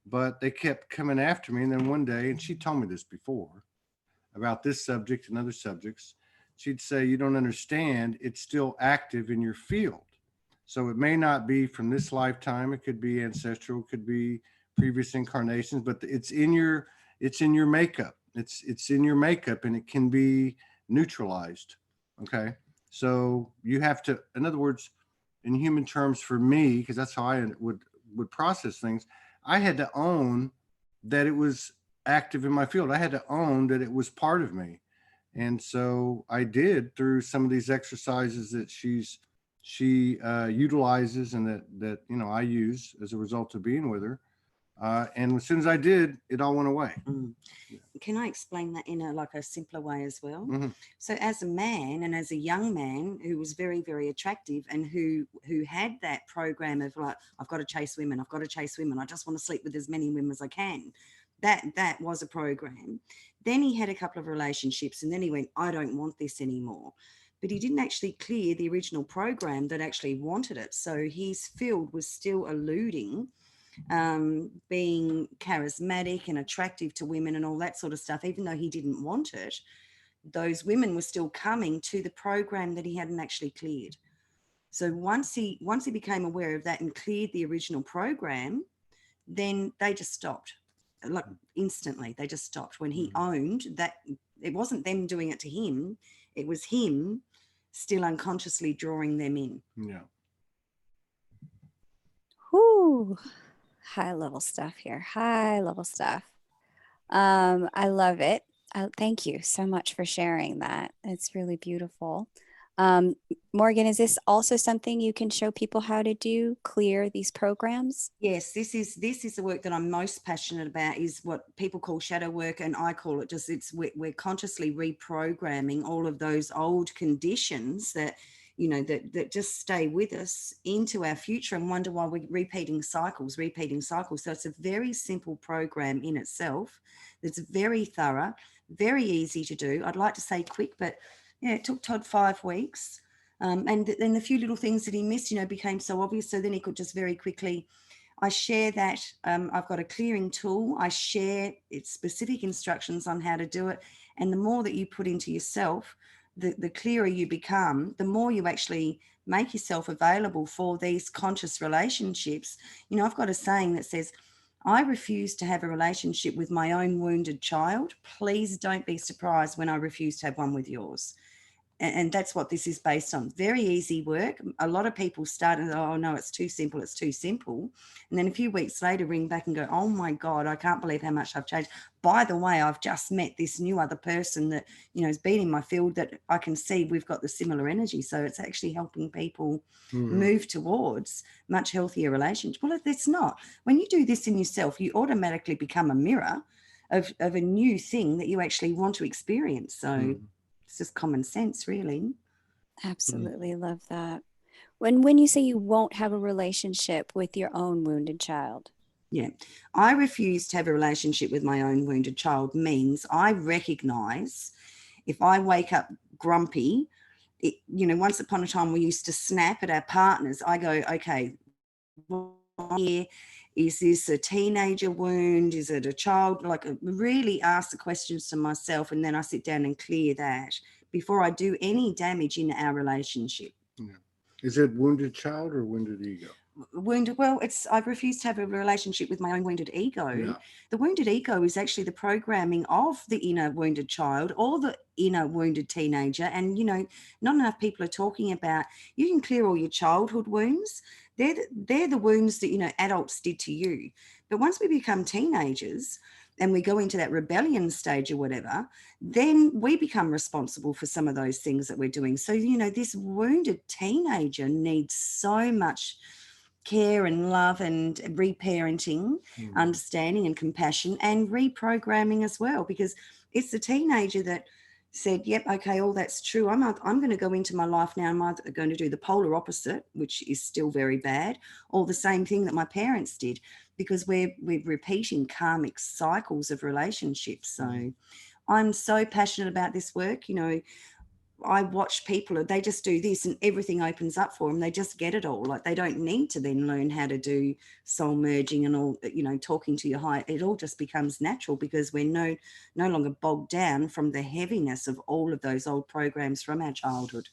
But they kept coming after me. And then one day, and she told me this before about this subject and other subjects, she'd say, you don't understand, it's still active in your field. So it may not be from this lifetime, it could be ancestral, it could be previous incarnations, but it's in your makeup. It's in your makeup, and it can be neutralized. Okay. So you have to, in other words, in human terms for me, because that's how I would process things, I had to own that it was active in my field. I had to own that it was part of me. And so I did, through some of these exercises that she utilizes, and that you know I use as a result of being with her. And as soon as I did, it all went away. Can I explain that in a simpler way as well? So as a man, and as a young man who was very, very attractive, and who had that program of like, I've got to chase women, I just want to sleep with as many women as I can. That was a program. Then he had a couple of relationships, and then he went, I don't want this anymore. But he didn't actually clear the original program that actually wanted it. So his field was still eluding being charismatic and attractive to women and all that sort of stuff. Even though he didn't want it, those women were still coming to the program that he hadn't actually cleared. So once he became aware of that and cleared the original program, then they just stopped. Like instantly, they just stopped when he owned that it wasn't them doing it to him, it was him still unconsciously drawing them in. Yeah. Whoo, high level stuff here. High level stuff. I love it. Thank you so much for sharing that. It's really beautiful. Morgan, is this also something you can show people how to do, clear these programs? Yes, this is the work that I'm most passionate about, is what people call shadow work, and I call it just, we're consciously reprogramming all of those old conditions that, you know, that just stay with us into our future, and wonder why we're repeating cycles. So it's a very simple program in itself. It's very thorough, very easy to do. I'd like to say quick, but yeah, it took Todd 5 weeks. And then the few little things that he missed, you know, became so obvious. So then he could just very quickly, I share that. I've got a clearing tool. I share its specific instructions on how to do it. And the more that you put into yourself, the clearer you become, the more you actually make yourself available for these conscious relationships. You know, I've got a saying that says, I refuse to have a relationship with my own wounded child. Please don't be surprised when I refuse to have one with yours. And that's what this is based on. Very easy work. A lot of people start and, oh no, it's too simple. It's too simple. And then a few weeks later, ring back and go, oh my God, I can't believe how much I've changed. By the way, I've just met this new other person that, you know, has been in my field that I can see we've got the similar energy. So it's actually helping people move towards much healthier relationships. Well, it's not. When you do this in yourself, you automatically become a mirror of a new thing that you actually want to experience. So it's just common sense, really. Absolutely love that. When you say you won't have a relationship with your own wounded child. Yeah. I refuse to have a relationship with my own wounded child means I recognize if I wake up grumpy, you know, once upon a time we used to snap at our partners. I go, okay, here, is this a teenager wound? Is it a child? Like, really ask the questions to myself, and then I sit down and clear that before I do any damage in our relationship. Yeah. Is it wounded child or wounded ego? Wounded, well, I refuse to have a relationship with my own wounded ego. Yeah. The wounded ego is actually the programming of the inner wounded child or the inner wounded teenager. And, you know, not enough people are talking about, you can clear all your childhood wounds. They're the wounds that, you know, adults did to you. But once we become teenagers and we go into that rebellion stage or whatever, then we become responsible for some of those things that we're doing. So, you know, this wounded teenager needs so much care and love and reparenting, understanding and compassion and reprogramming as well, because it's the teenager that said, yep, okay, all that's true. I'm going to go into my life now. I'm either going to do the polar opposite, which is still very bad, or the same thing that my parents did, because we're repeating karmic cycles of relationships. So I'm so passionate about this work. You know, I watch people, they just do this and everything opens up for them. They just get it all. Like, they don't need to then learn how to do soul merging and all, you know, talking to your higher. It all just becomes natural because we're no longer bogged down from the heaviness of all of those old programs from our childhood.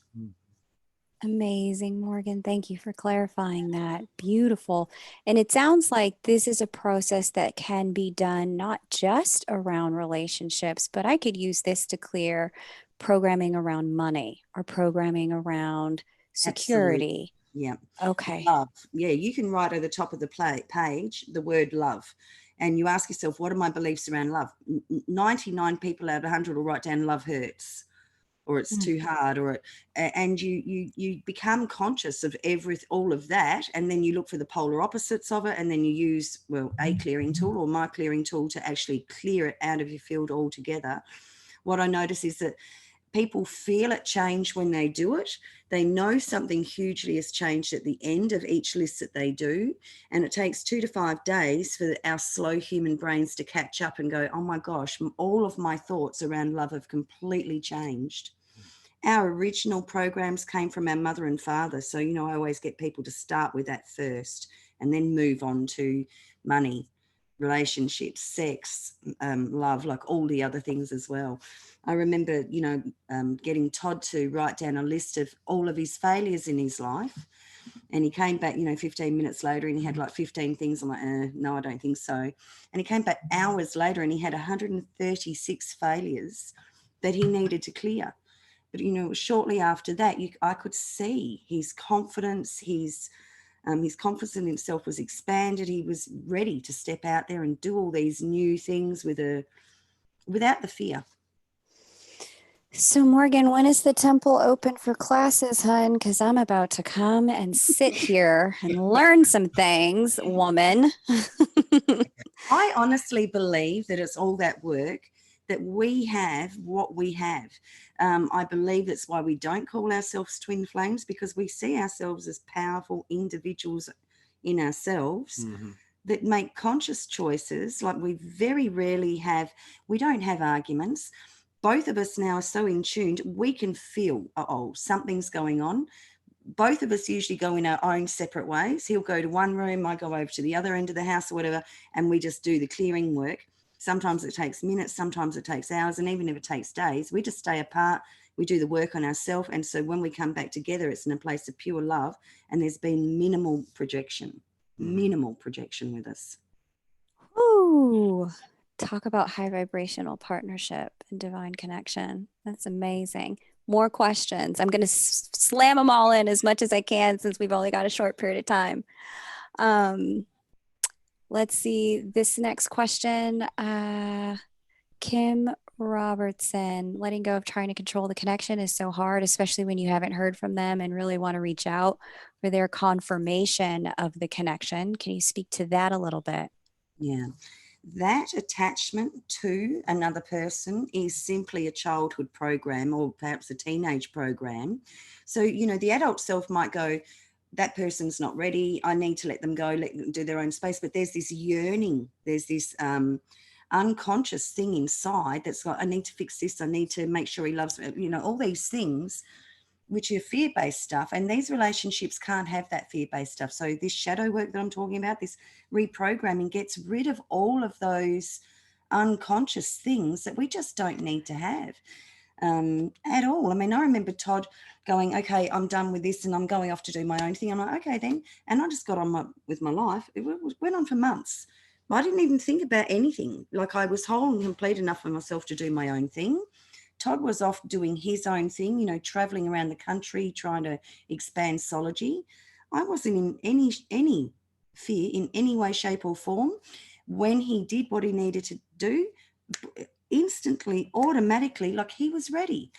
Amazing, Morgan. Thank you for clarifying that. Beautiful. And it sounds like this is a process that can be done not just around relationships, but I could use this to clear programming around money or programming around security. Absolutely. Yeah. Okay. Love. Yeah, you can write at the top of the page the word love. And you ask yourself, what are my beliefs around love? 99 people out of 100 will write down love hurts, or it's too hard, and you become conscious of all of that, and then you look for the polar opposites of it, and then you use, well, a clearing tool or my clearing tool to actually clear it out of your field altogether. What I notice is that people feel it change when they do it. They know something hugely has changed at the end of each list that they do. And it takes 2 to 5 days for our slow human brains to catch up and go, oh my gosh, all of my thoughts around love have completely changed. Our original programs came from our mother and father. So, you know, I always get people to start with that first and then move on to money, relationships, sex, love, like all the other things as well. I remember, you know, getting Todd to write down a list of all of his failures in his life. And he came back, you know, 15 minutes later and he had like 15 things. I'm like, no, I don't think so. And he came back hours later and he had 136 failures that he needed to clear. But, you know, shortly after that, I could see his confidence, his confidence in himself was expanded. He was ready to step out there and do all these new things without the fear. So, Morgan, when is the temple open for classes, hun? Because I'm about to come and sit here and learn some things, woman. I honestly believe that it's all that work, that we have what we have. I believe that's why we don't call ourselves twin flames, because we see ourselves as powerful individuals in ourselves that make conscious choices. Like, we very rarely we don't have arguments. Both of us now are so in tune, we can feel, something's going on. Both of us usually go in our own separate ways. He'll go to one room, I go over to the other end of the house or whatever, and we just do the clearing work. Sometimes it takes minutes, sometimes it takes hours, and even if it takes days, we just stay apart. We do the work on ourselves. And so when we come back together, it's in a place of pure love, and there's been minimal projection with us. Ooh, talk about high vibrational partnership and divine connection. That's amazing. More questions. I'm going to slam them all in as much as I can since we've only got a short period of time. Let's see this next question. Kim Robertson, letting go of trying to control the connection is so hard, especially when you haven't heard from them and really want to reach out for their confirmation of the connection. Can you speak to that a little bit? Yeah. That attachment to another person is simply a childhood program or perhaps a teenage program. So, you know, the adult self might go, that person's not ready. I need to let them go, let them do their own space. But there's this yearning, there's this unconscious thing inside that's like, I need to fix this. I need to make sure he loves me. You know, all these things, which are fear-based stuff. And these relationships can't have that fear-based stuff. So this shadow work that I'm talking about, this reprogramming, gets rid of all of those unconscious things that we just don't need to have at all. I mean, I remember Todd going, okay, I'm done with this and I'm going off to do my own thing. I'm like, okay then. And I just got on with my life. It went on for months. I didn't even think about anything. Like, I was whole and complete enough for myself to do my own thing. Todd was off doing his own thing, you know, traveling around the country, trying to expand Sology. I wasn't in any fear in any way, shape or form. When he did what he needed to do, instantly, automatically, like, he was ready.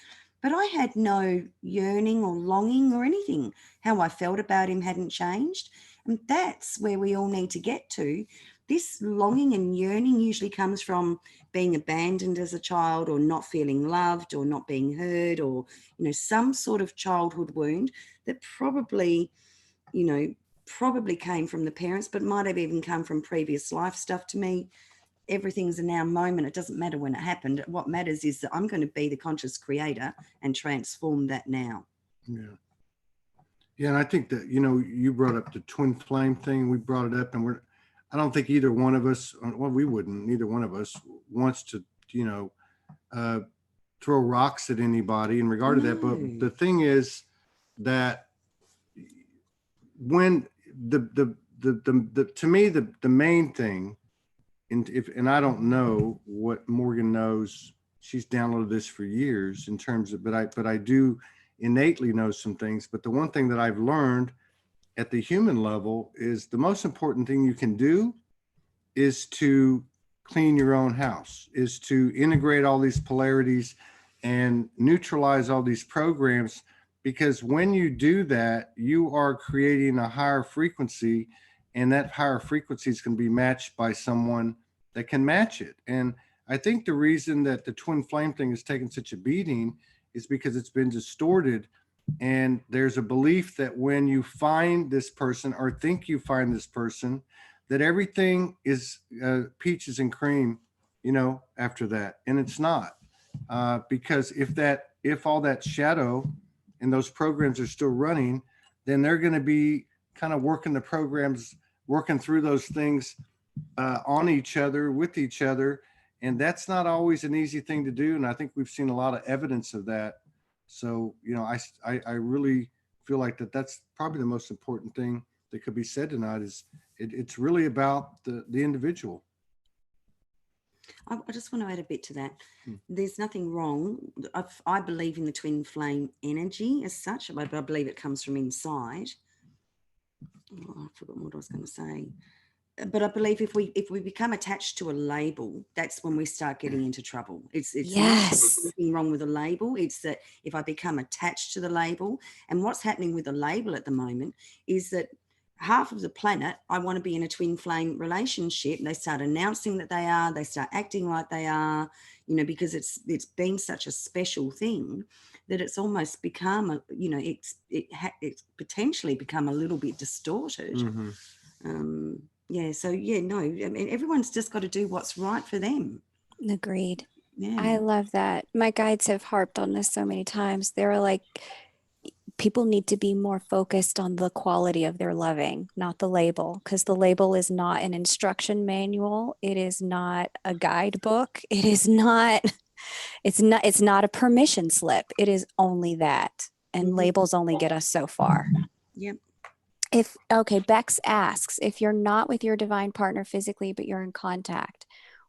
But I had no yearning or longing or anything. How I felt about him hadn't changed. And that's where we all need to get to. This longing and yearning usually comes from being abandoned as a child, or not feeling loved, or not being heard, or, you know, some sort of childhood wound that probably came from the parents, but might have even come from previous life stuff. To me, everything's a now moment. It doesn't matter when it happened. What matters is that I'm going to be the conscious creator and transform that now. Yeah. Yeah. And I think that, you know, you brought up the twin flame thing. We brought it up, and I don't think either one of us, well, neither one of us wants to, you know, throw rocks at anybody in regard to that. But the thing is that when to me, the main thing, and I don't know what Morgan knows, she's downloaded this for years in terms of, but I do innately know some things. But the one thing that I've learned at the human level is the most important thing you can do is to clean your own house, is to integrate all these polarities and neutralize all these programs. Because when you do that, you are creating a higher frequency, and that higher frequency is going to be matched by someone that can match it. And I think the reason that the twin flame thing has taken such a beating is because it's been distorted. And there's a belief that when you find this person, or think you find this person, that everything is peaches and cream, you know, after that. And it's not, because if all that shadow and those programs are still running, then they're going to be kind of working the programs, working through those things on each other, with each other. And that's not always an easy thing to do. And I think we've seen a lot of evidence of that. So, you know, I really feel like that's probably the most important thing that could be said tonight. Is it's really about the individual. I just want to add a bit to that. There's nothing wrong. I believe in the twin flame energy as such, but I believe it comes from inside. Oh, I forgot what I was going to say. But I believe if we become attached to a label, that's when we start getting into trouble. It's Yes. not anything wrong with a label. It's that if I become attached to the label, and what's happening with the label at the moment is that half of the planet, I want to be in a twin flame relationship. They start announcing that they are, they start acting like they are, you know, because it's been such a special thing that it's almost become, it's potentially become a little bit distorted. Mm-hmm. So I mean, everyone's just got to do what's right for them. Agreed. Yeah. I love that. My guides have harped on this so many times. They're like, people need to be more focused on the quality of their loving, not the label, because the label is not an instruction manual. It is not a guidebook. It is not, it's not a permission slip. It is only that. And labels only get us so far. Yep. Bex asks, if you're not with your divine partner physically, but you're in contact,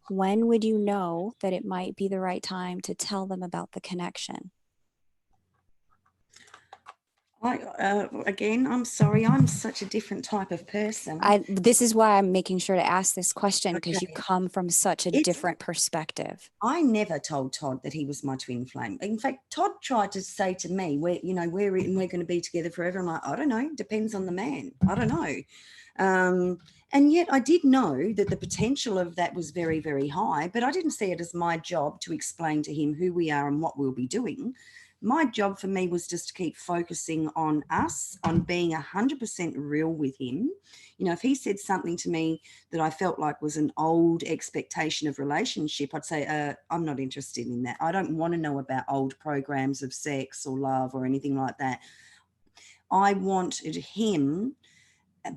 when would you know that it might be the right time to tell them about the connection? Again, I'm sorry, I'm such a different type of person. This is why I'm making sure to ask this question, because you Okay. come from such a different perspective. I never told Todd that he was my twin flame. In fact, Todd tried to say to me, we're going to be together forever. I'm like, I don't know, depends on the man. I don't know. And yet I did know that the potential of that was very, very high, but I didn't see it as my job to explain to him who we are and what we'll be doing. My job for me was just to keep focusing on us, on being 100% real with him. You know, if he said something to me that I felt like was an old expectation of relationship, I'd say, I'm not interested in that. I don't want to know about old programs of sex or love or anything like that. I wanted him,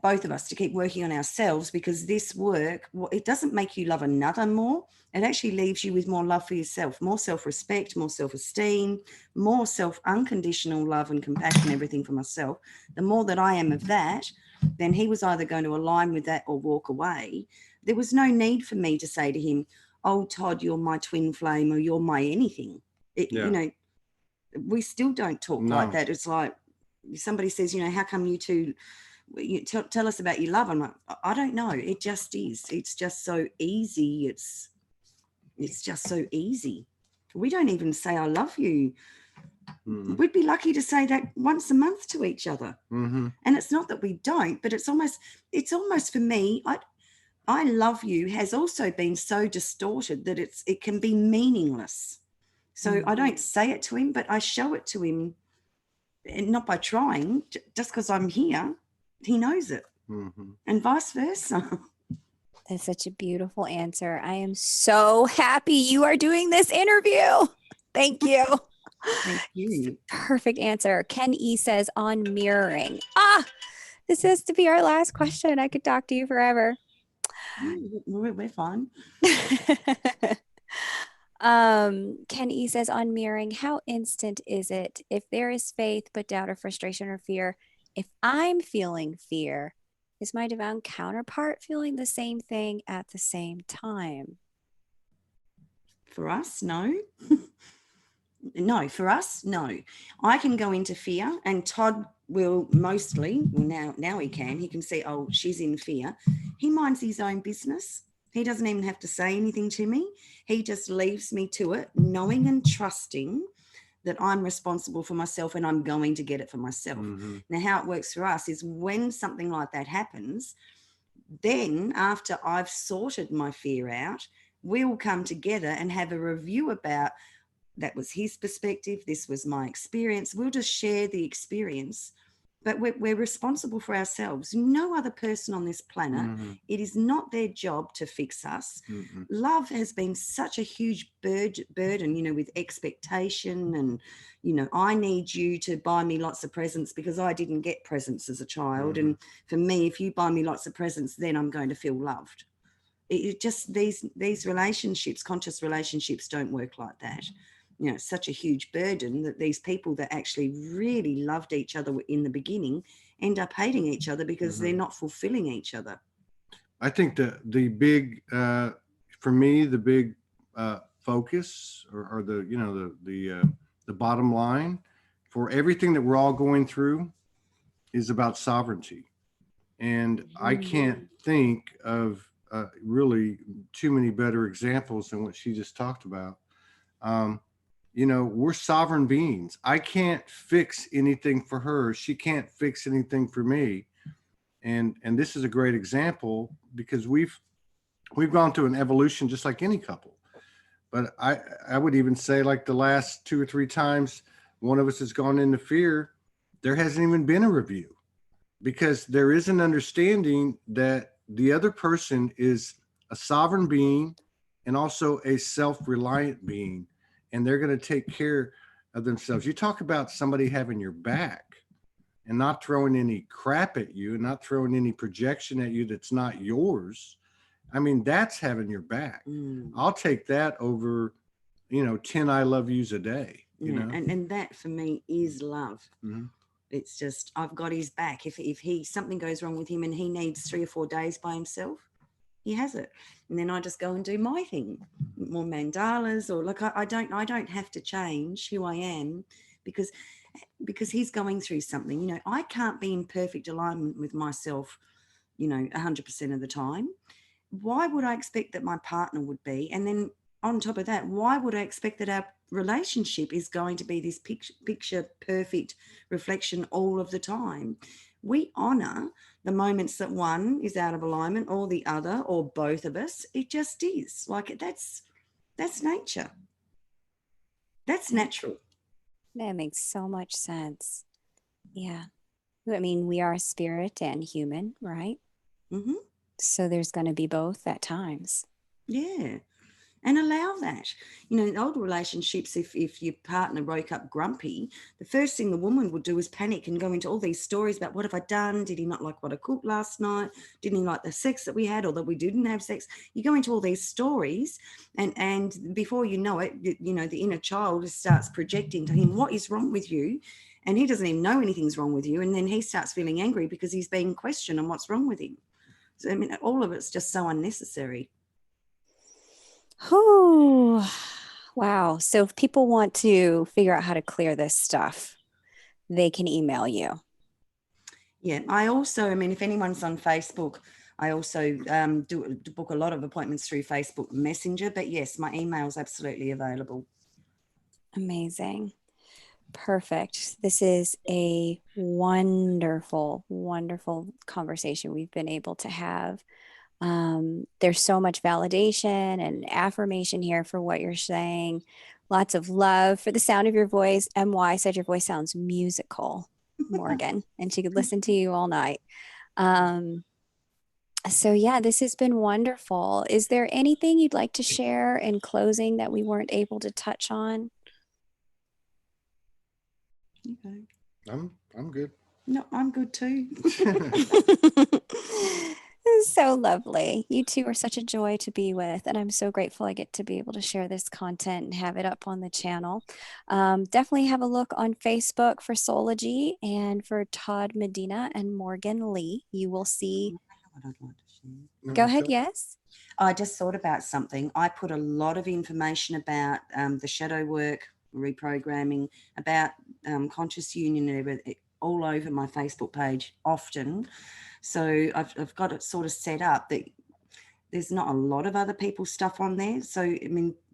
both of us, to keep working on ourselves, because this work, it doesn't make you love another more. It actually leaves you with more love for yourself, more self-respect, more self-esteem, more unconditional love and compassion, everything for myself. The more that I am of that, then he was either going to align with that or walk away. There was no need for me to say to him, oh, Todd, you're my twin flame, or you're my anything. You know, we still don't talk like that. It's like somebody says, you know, how come you two, you tell us about your love? I'm like, I don't know. It just is. It's just so easy. It's just so easy. We don't even say I love you. Mm-hmm. We'd be lucky to say that once a month to each other. Mm-hmm. And it's not that we don't, but it's almost for me, I love you has also been so distorted that it can be meaningless. So mm-hmm. I don't say it to him, but I show it to him, and not by trying, just because I'm here. He knows it. Mm-hmm. And vice versa. That's such a beautiful answer. I am so happy you are doing this interview. Thank you. Thank you. Perfect answer. Ken E says, on mirroring. This has to be our last question. I could talk to you forever. We're fine. Ken E says, on mirroring, how instant is it if there is faith but doubt or frustration or fear? If I'm feeling fear, is my divine counterpart feeling the same thing at the same time? For us, no. No, for us, no. I can go into fear, and Todd will mostly, now he can see, oh, she's in fear. He minds his own business. He doesn't even have to say anything to me. He just leaves me to it, knowing and trusting that I'm responsible for myself and I'm going to get it for myself. Mm-hmm. Now, how it works for us is when something like that happens, then after I've sorted my fear out, we'll come together and have a review about, that was his perspective, this was my experience. We'll just share the experience, but we're responsible for ourselves. No other person on this planet, mm-hmm. It is not their job to fix us. Mm-hmm. Love has been such a huge burden, you know, with expectation and, you know, I need you to buy me lots of presents because I didn't get presents as a child. Mm-hmm. And for me, if you buy me lots of presents, then I'm going to feel loved. It just, these relationships, conscious relationships, don't work like that. You know, such a huge burden that these people that actually really loved each other in the beginning end up hating each other because mm-hmm. they're not fulfilling each other. I think the big, for me, the big focus or the, you know, the bottom line for everything that we're all going through is about sovereignty. And mm-hmm. I can't think of really too many better examples than what she just talked about. You know, we're sovereign beings. I can't fix anything for her. She can't fix anything for me. And this is a great example because we've gone through an evolution just like any couple. But I would even say like the last 2 or 3 times one of us has gone into fear, there hasn't even been a review because there is an understanding that the other person is a sovereign being and also a self-reliant being. And they're going to take care of themselves. You talk about somebody having your back and not throwing any crap at you and not throwing any projection at you that's not yours. I mean, that's having your back. Mm. I'll take that over, you know, 10 I love yous a day, you know? And that for me is love. Mm-hmm. It's just, I've got his back. If something goes wrong with him and he needs 3 or 4 days by himself, he has it. And then I just go and do my thing, more mandalas, or like I don't have to change who I am because he's going through something. You know, I can't be in perfect alignment with myself, 100% of the time. Why would I expect that my partner would be? And then on top of that, why would I expect that our relationship is going to be this picture perfect reflection all of the time? We honor the moments that one is out of alignment or the other or both of us. It just is. Like that's nature. That's natural. That makes so much sense. Yeah. I mean, we are spirit and human, right? Mm-hmm. So there's going to be both at times. Yeah. And allow that. In old relationships, if your partner woke up grumpy, the first thing the woman would do is panic and go into all these stories about, what have I done? Did he not like what I cooked last night? Didn't he like the sex that we had, or that we didn't have sex? You go into all these stories, and before you know it, the inner child starts projecting to him, what is wrong with you? And he doesn't even know anything's wrong with you. And then he starts feeling angry because he's being questioned on what's wrong with him. So, I mean, all of it's just so unnecessary. Oh, wow. So if people want to figure out how to clear this stuff, they can email you. Yeah, I also, if anyone's on Facebook, I also do book a lot of appointments through Facebook Messenger. But yes, my email is absolutely available. Amazing. Perfect. This is a wonderful, wonderful conversation we've been able to have. There's so much validation and affirmation here for what you're saying. Lots of love for the sound of your voice. MY said your voice sounds musical, Morgan, and she could listen to you all night. So yeah, this has been wonderful. Is there anything you'd like to share in closing that we weren't able to touch on? Okay. I'm good. No, I'm good too. So lovely. You two are such a joy to be with, and I'm so grateful I get to be able to share this content and have it up on the channel. Definitely have a look on Facebook for Soulology and for Todd Medina and Morgan Lee. You will see. What I'd like to share. Go ahead. Yes. I just thought about something. I put a lot of information about the shadow work, reprogramming, about conscious union and everything, all over my Facebook page often. So I've got it sort of set up that there's not a lot of other people's stuff on there. So,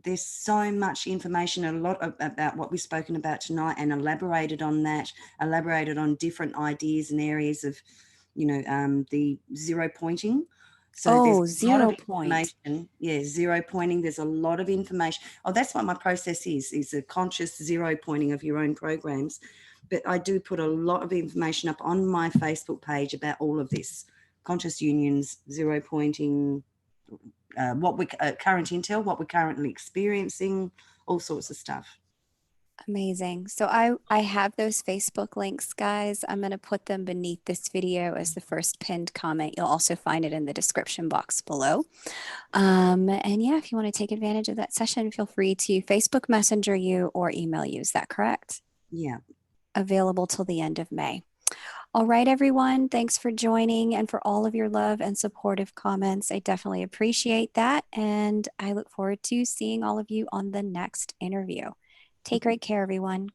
there's so much information, a lot about what we've spoken about tonight, and elaborated on different ideas and areas of, the zero pointing. So there's a lot of information. Yeah, zero pointing. There's a lot of information. Oh, that's what my process is a conscious zero pointing of your own programs. But I do put a lot of information up on my Facebook page about all of this. Conscious unions, zero pointing, what we current intel, what we're currently experiencing, all sorts of stuff. Amazing. So I have those Facebook links, guys. I'm going to put them beneath this video as the first pinned comment. You'll also find it in the description box below. And yeah, if you want to take advantage of that session, feel free to Facebook Messenger you or email you. Is that correct? Yeah. Available till the end of May. All right, everyone. Thanks for joining and for all of your love and supportive comments. I definitely appreciate that. And I look forward to seeing all of you on the next interview. Take great care, everyone.